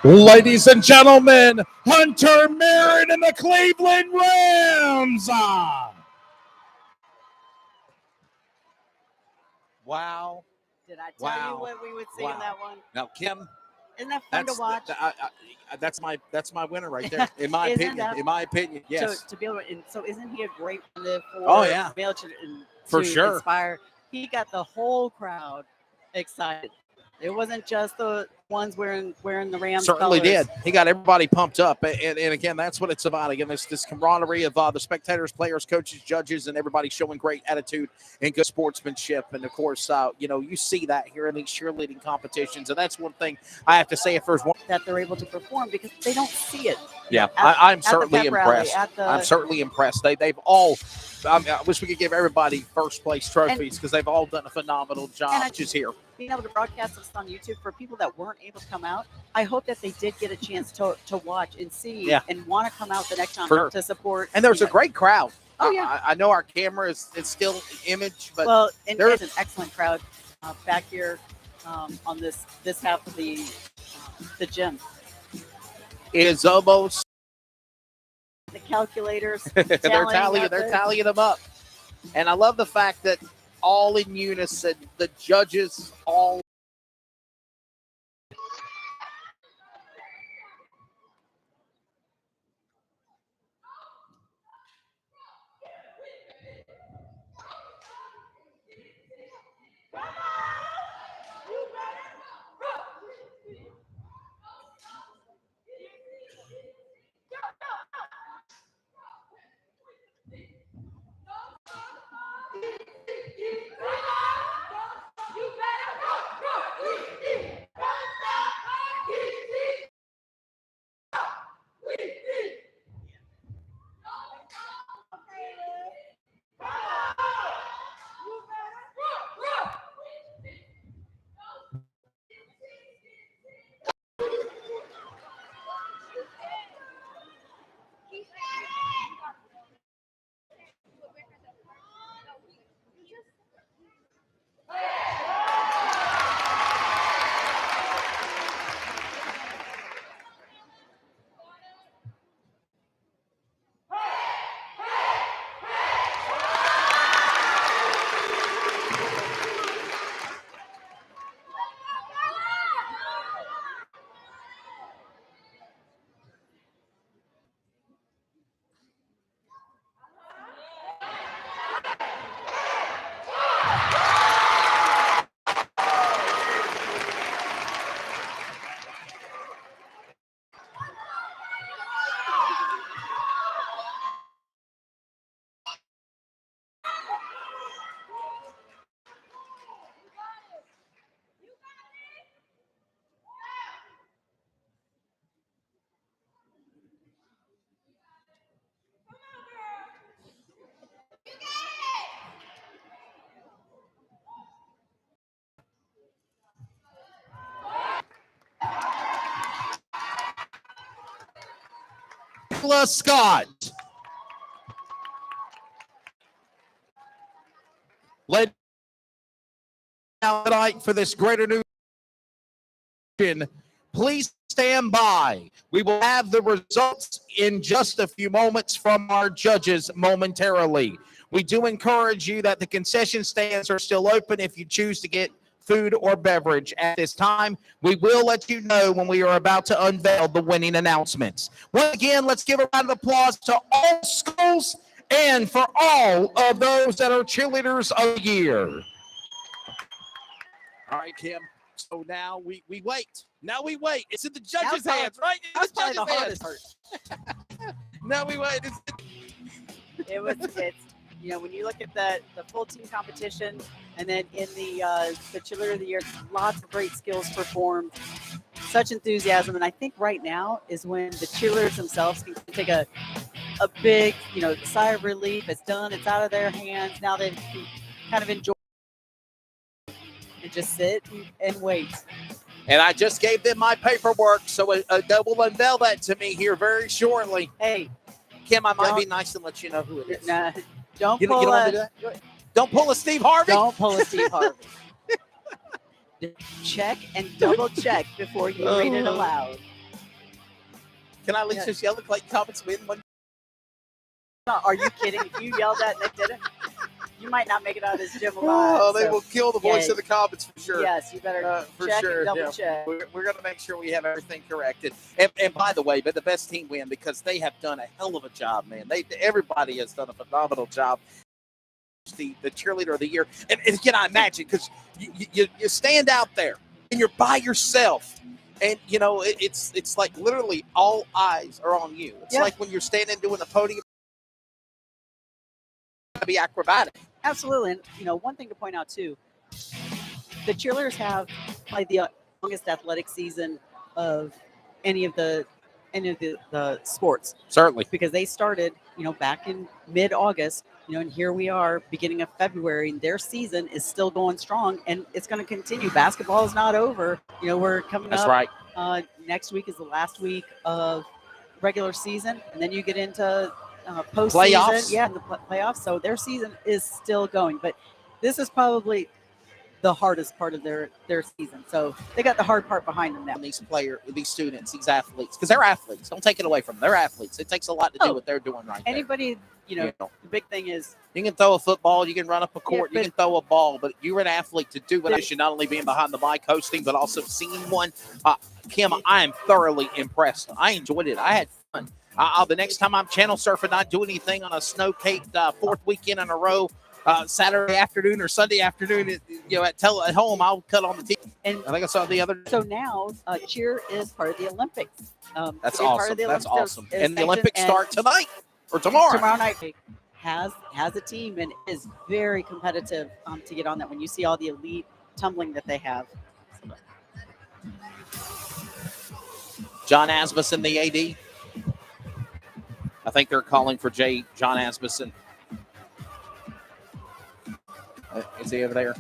Ladies and gentlemen, Hunter Merritt and the Cleveland Rams. Wow. Did I tell you what we would see in that one? Now, Kim, Isn't that fun to watch? that's my winner right there. In my opinion, yes. To be able to, and so isn't he a great one for male to sure. inspire? He got the whole crowd excited. It wasn't just the ones wearing the Rams Certainly colors. did. He got everybody pumped up. And again, that's what it's about. Again, this camaraderie of the spectators, players, coaches, judges, and everybody showing great attitude and good sportsmanship. And, of course, you see that here in these cheerleading competitions. And that's one thing I have to say if there's one. That they're able to perform because they don't see it. Yeah, I'm certainly impressed. I'm certainly impressed. They've all I wish we could give everybody first place trophies because they've all done a phenomenal job, which is here. Being able to broadcast this on YouTube for people that weren't able to come out, I hope that they did get a chance to watch and see and want to come out the next time to support. And there's a great crowd. Oh, yeah. I know our camera is still image, but there's an excellent crowd back here on this half of the gym. It is almost the calculators. they're tallying them up, and I love the fact that all in unison, the judges all. Scott. Led tonight for this greater news. Please stand by. We will have the results in just a few moments from our judges momentarily. We do encourage you that the concession stands are still open if you choose to get food or beverage at this time. We will let you know when we are about to unveil the winning announcements. Once again, let's give a round of applause to all schools and for all of those that are cheerleaders of the year. All right, Kim. So now we wait. Now we wait. It's in the judges' hands, right? That's probably the hardest part. Now we wait. It's when you look at the full team competition, and then in the cheerleader of the year, lots of great skills performed, such enthusiasm, and I think right now is when the cheerleaders themselves can take a big sigh of relief. It's done. It's out of their hands. Now they can kind of enjoy and just sit and wait. And I just gave them my paperwork, so they will unveil that to me here very shortly. Hey, Kim, I might be nice and let you know who it is. Nah, don't you pull don't want to do that? Don't pull a Steve Harvey. Don't pull a Steve Harvey. Check and double check before you read it aloud. Can I at least just yell at Clayton Comets win one? Are you kidding? If you yelled at and they didn't, you might not make it out of this gym alive. Oh, they will kill the voice of the Comets for sure. Yes, you better for check sure. and double check. We're going to make sure we have everything corrected. And by the way, but the best team win because they have done a hell of a job, man. Everybody has done a phenomenal job. The cheerleader of the year, and again, I imagine because you stand out there and you're by yourself. And, you know, it's like literally all eyes are on you. It's like when you're standing doing the podium. To be acrobatic. Absolutely. And, you know, one thing to point out, too, the cheerleaders have probably the longest athletic season of any of the sports. Certainly. Because they started, you know, back in mid-August, you know, and here we are beginning of February, and their season is still going strong, and it's going to continue. Basketball is not over. You know, we're coming That's up. right. Next week is the last week of regular season, and then you get into postseason. Playoffs. Yeah, the playoffs. So their season is still going, but this is probably the hardest part of their season. So they got the hard part behind them now. These students, these athletes, because they're athletes. Don't take it away from them. They're athletes. It takes a lot to do what they're doing right there. Anybody, you know, the big thing is you can throw a football, you can run up a court, you can throw a ball, but you're an athlete to do what I should not only being behind the mic hosting, but also seeing one. Kim, I am thoroughly impressed. I enjoyed it. I had fun. The next time I'm channel surfing, not doing anything on a snow-caked fourth weekend in a row, Saturday afternoon or Sunday afternoon, you know, at home, I'll cut on the TV. And I think I saw the other. So now, cheer is part of the Olympics. That's awesome. That's awesome. And the Olympics start tonight or tomorrow. Tomorrow night has a team and is very competitive to get on that. When you see all the elite tumbling that they have. John Asmussen, the AD. I think they're calling for John Asmussen. Is he over there?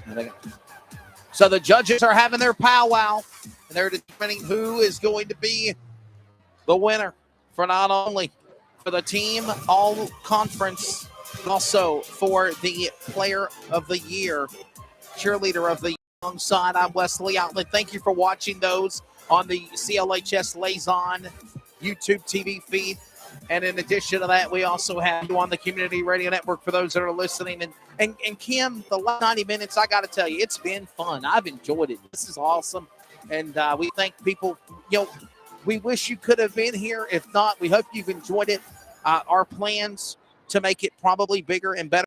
So the judges are having their powwow, and they're determining who is going to be the winner for not only for the team all conference, but also for the player of the year, cheerleader of the year. Alongside, I'm Wesley Outlet. Thank you for watching those on the CLHS Liaison YouTube TV feed. And in addition to that, we also have you on the Community Radio Network for those that are listening. And Kim, the last 90 minutes, I got to tell you, it's been fun. I've enjoyed it. This is awesome. And we thank people, you know, we wish you could have been here. If not, we hope you've enjoyed it. Our plans to make it probably bigger and better.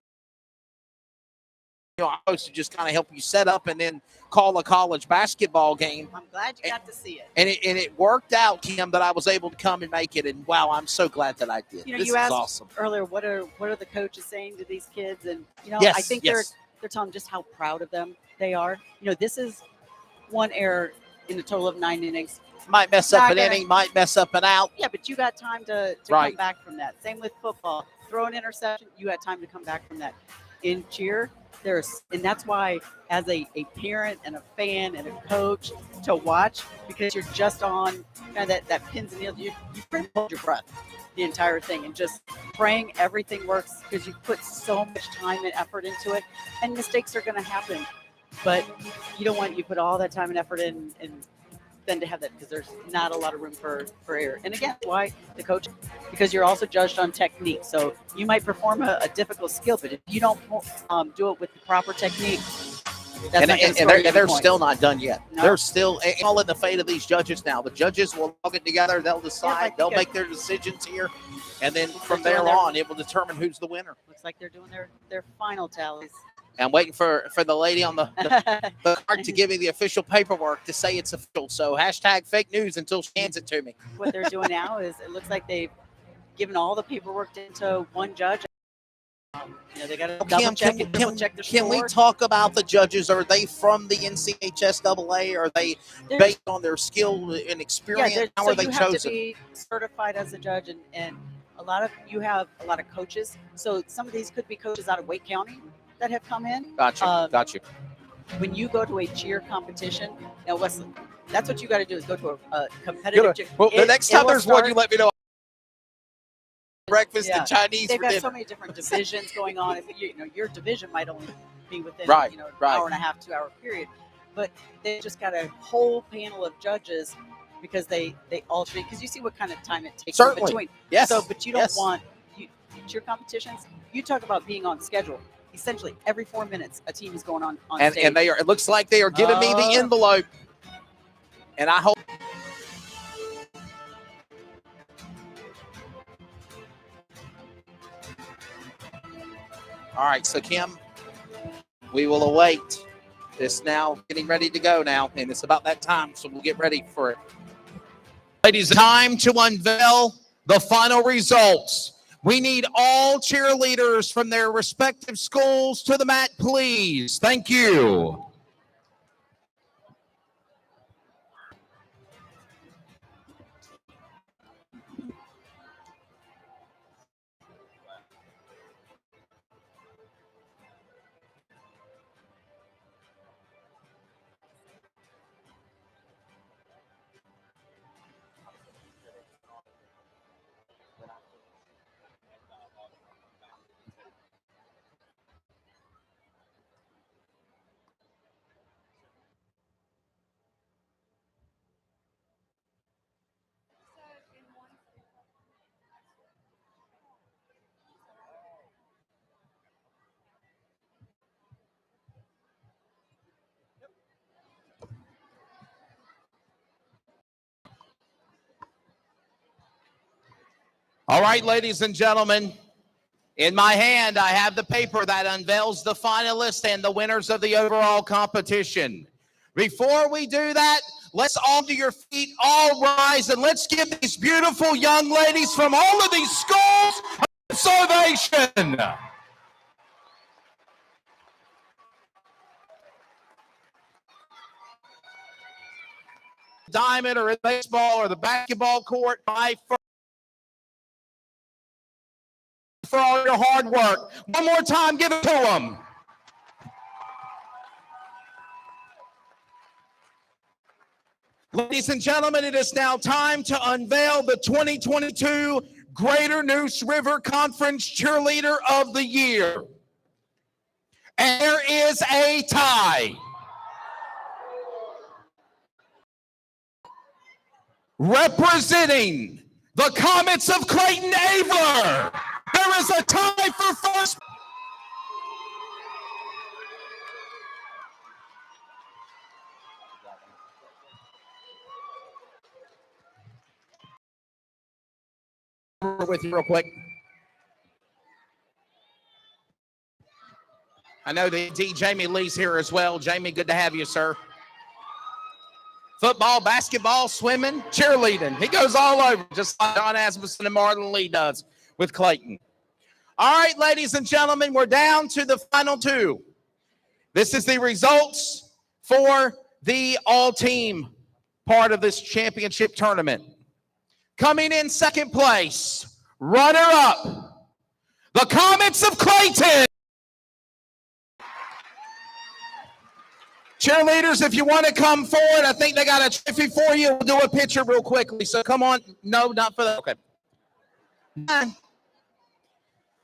You know, I'm supposed to just kind of help you set up and then call a college basketball game. I'm glad you got to see it. And it worked out, Kim, that I was able to come and make it. And wow, I'm so glad that I did. You know, this you is asked awesome. Earlier, what are the coaches saying to these kids? And you know, Yes, I think yes. they're telling them just how proud of them they are. You know, this is one error in a total of 9 innings. Might mess up an inning, might mess up an out. Yeah, but you got time to come back from that. Same with football. Throw an interception, you had time to come back from that. In cheer, and that's why as a parent and a fan and a coach to watch, because you're just on kind of that pins and needles, you pretty much hold your breath the entire thing and just praying everything works because you put so much time and effort into it, and mistakes are going to happen, but you don't want you put all that time and effort in and then to have that, because there's not a lot of room for error. And again, why the coach? Because you're also judged on technique. So you might perform a difficult skill, but if you don't do it with the proper technique, that's not and they're still not done yet. No. They're still all in the fate of these judges now. The judges will all get together. They'll decide. They'll make their decisions here. And then from there on, it will determine who's the winner. Looks like they're doing their final tallies. I'm waiting for the lady on the card to give me the official paperwork to say it's official. So hashtag fake news until she hands it to me. What they're doing now is it looks like they've given all the paperwork into one judge. You know, they got to double check their Can we score. talk about the judges? Are they from the NCHSAA? Are they based on their skill and experience? Yeah, How so are they you chosen? have to be certified as a judge, and you have a lot of coaches. So some of these could be coaches out of Wake County that have come in. Gotcha. When you go to a cheer competition, now Wesley, that's what you got to do is go to a competitive. Well, the next time there's one, you let me know. Breakfast and Chinese They've for got dinner. so many different divisions going on. If you know, your division might only be within Right, hour and a half, 2 hour period, but they just got a whole panel of judges because they alternate, because you see what kind of time it takes Certainly. in between. Yes. So, but you don't Yes. want cheer competitions. You talk about being on schedule. Essentially, every 4 minutes, a team is going on stage. And they are. It looks like they are giving me the envelope, and I hope. All right, so Kim, we will await this now. Getting ready to go now, and it's about that time, so we'll get ready for it. Ladies, time to unveil the final results. We need all cheerleaders from their respective schools to the mat, please. Thank you. All right, ladies and gentlemen, in my hand, I have the paper that unveils the finalists and the winners of the overall competition. Before we do that, let's all to your feet, all rise, and let's give these beautiful young ladies from all of these schools an ovation. Diamond or in baseball or the basketball court, for all your hard work. One more time, give it to them. Ladies and gentlemen, it is now time to unveil the 2022 Greater Neuse River Conference Cheerleader of the Year. And there is a tie. Representing the Comets of Clayton Avler, there is a tie for first. With you real quick. I know the D. Jamie Lee's here as well. Jamie, good to have you, sir. Football, basketball, swimming, cheerleading. He goes all over, just like Don Asmussen and Marlon Lee does with Clayton. All right, ladies and gentlemen, we're down to the final two. This is the results for the all-team part of this championship tournament. Coming in second place, runner-up, the Comets of Clayton. Cheerleaders, if you want to come forward, I think they got a trophy for you. We'll do a picture real quickly. So come on. No, not for that. Okay.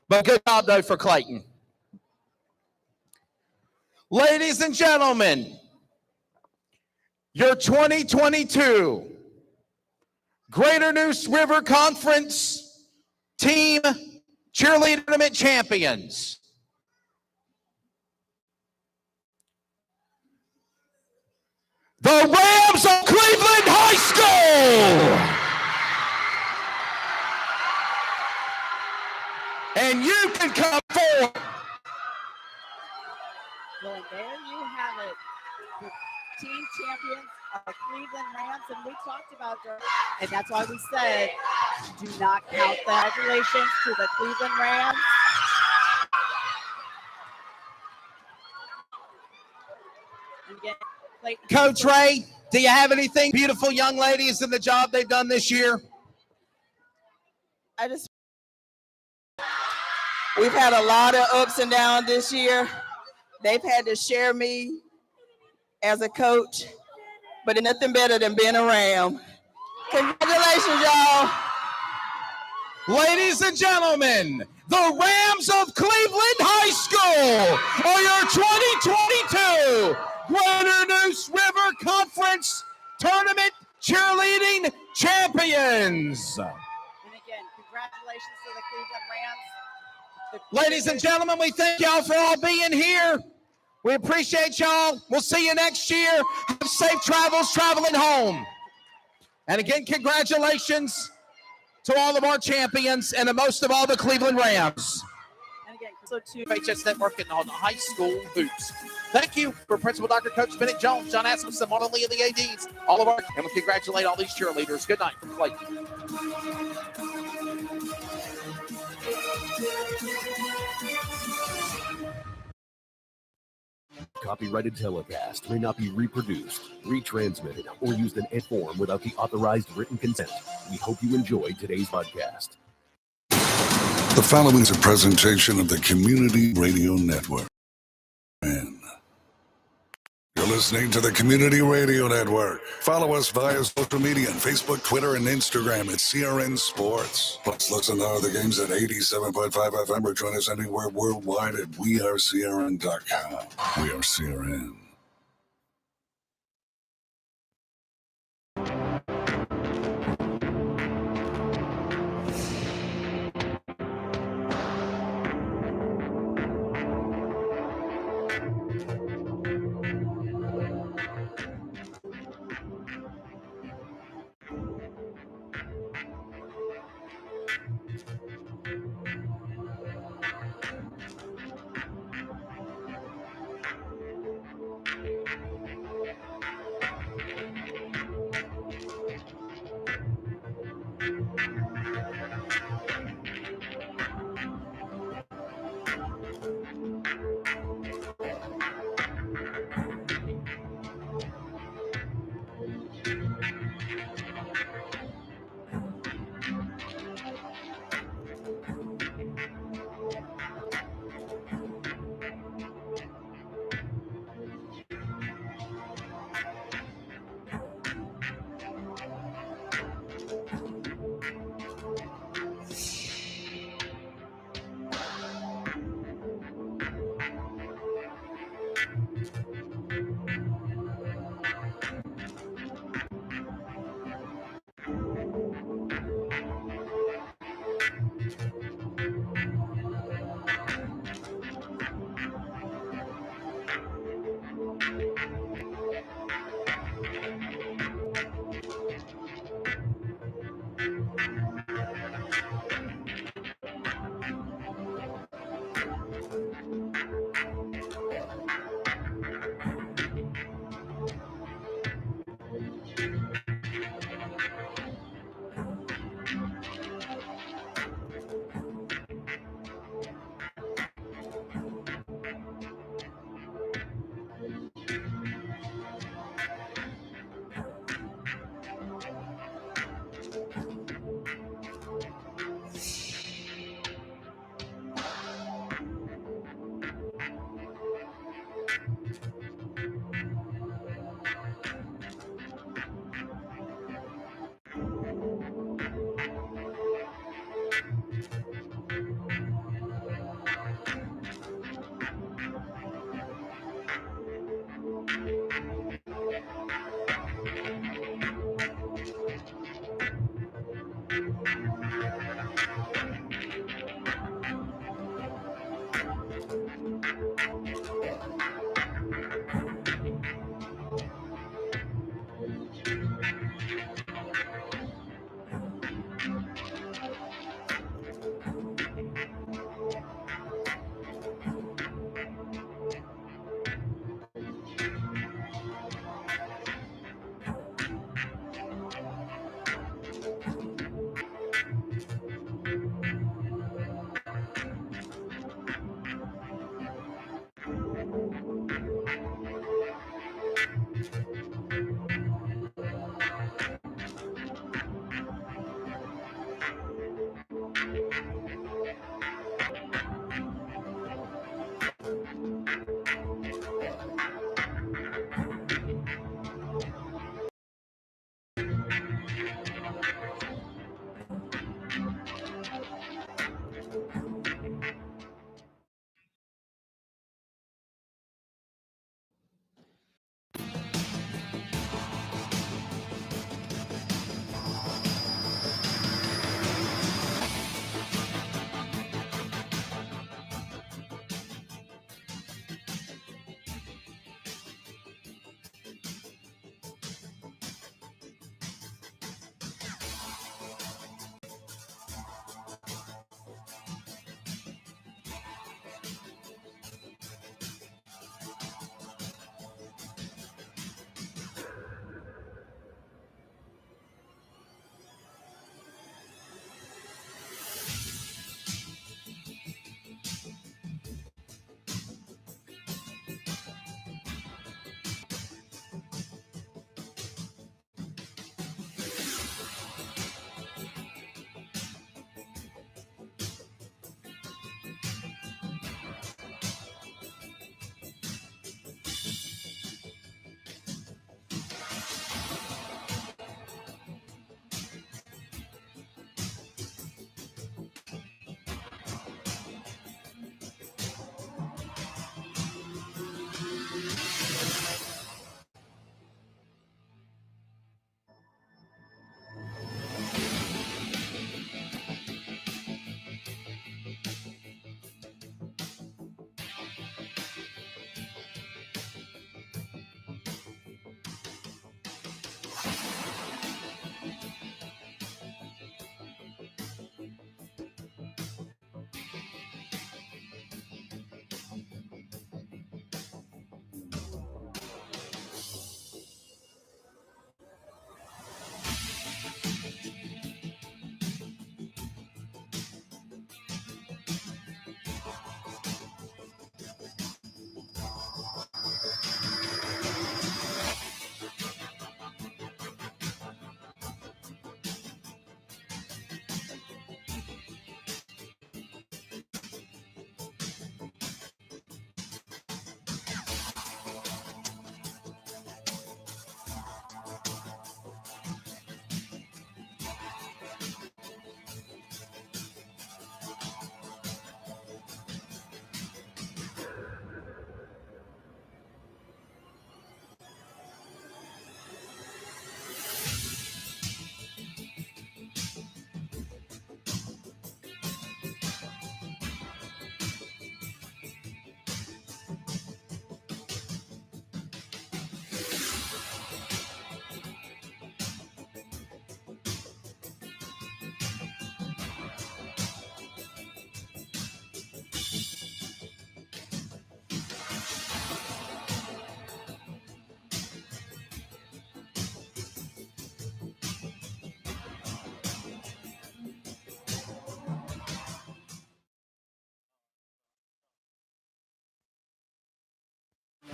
But good job, though, for Clayton. Ladies and gentlemen, your 2022 Greater Neuse River Conference Team Cheerleader Tournament champions. The Rams of Cleveland High School. And you can come forward. Well, there you have it. The team champions are Cleveland Rams, and we talked about that. And that's why we said, do not count the congratulations to the Cleveland Rams. And again, Coach Ray, do you have anything? Beautiful young ladies in the job they've done this year. We've had a lot of ups and downs this year. They've had to share me as a coach, but it's nothing better than being a Ram. Congratulations, y'all. Ladies and gentlemen, the Rams of Cleveland High School are your 2022 Greater Neuse River Conference Tournament cheerleading champions. And again, congratulations to the Cleveland Rams. Ladies and gentlemen, we thank y'all for all being here. We appreciate y'all. We'll see you next year. Have safe travels traveling home. And again, congratulations to all of our champions and most of all the Cleveland Rams. And again, so to HS Network and on high school hoops. Thank you for Principal Dr. Coach Bennett Jones, John Asmussen, Marlon Lee of the ADs, all of our, and we congratulate all these cheerleaders. Good night from Clayton. Copyrighted telecast may not be reproduced, retransmitted, or used in any form without the authorized written consent. We hope you enjoyed today's podcast. The following is a presentation of the Community Radio Network. And you're listening to the Community Radio Network. Follow us via social media on Facebook, Twitter, and Instagram at CRN Sports. Plus, listen to other games at 87.5 FM or join us anywhere worldwide at wearecrn.com. We are CRN.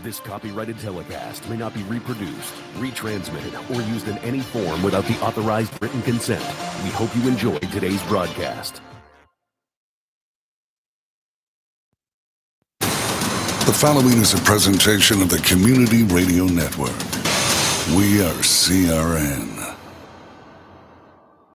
This copyrighted telecast may not be reproduced, retransmitted, or used in any form without the authorized written consent. We hope you enjoyed today's broadcast. The following is a presentation of the Community Radio Network. We are CRN.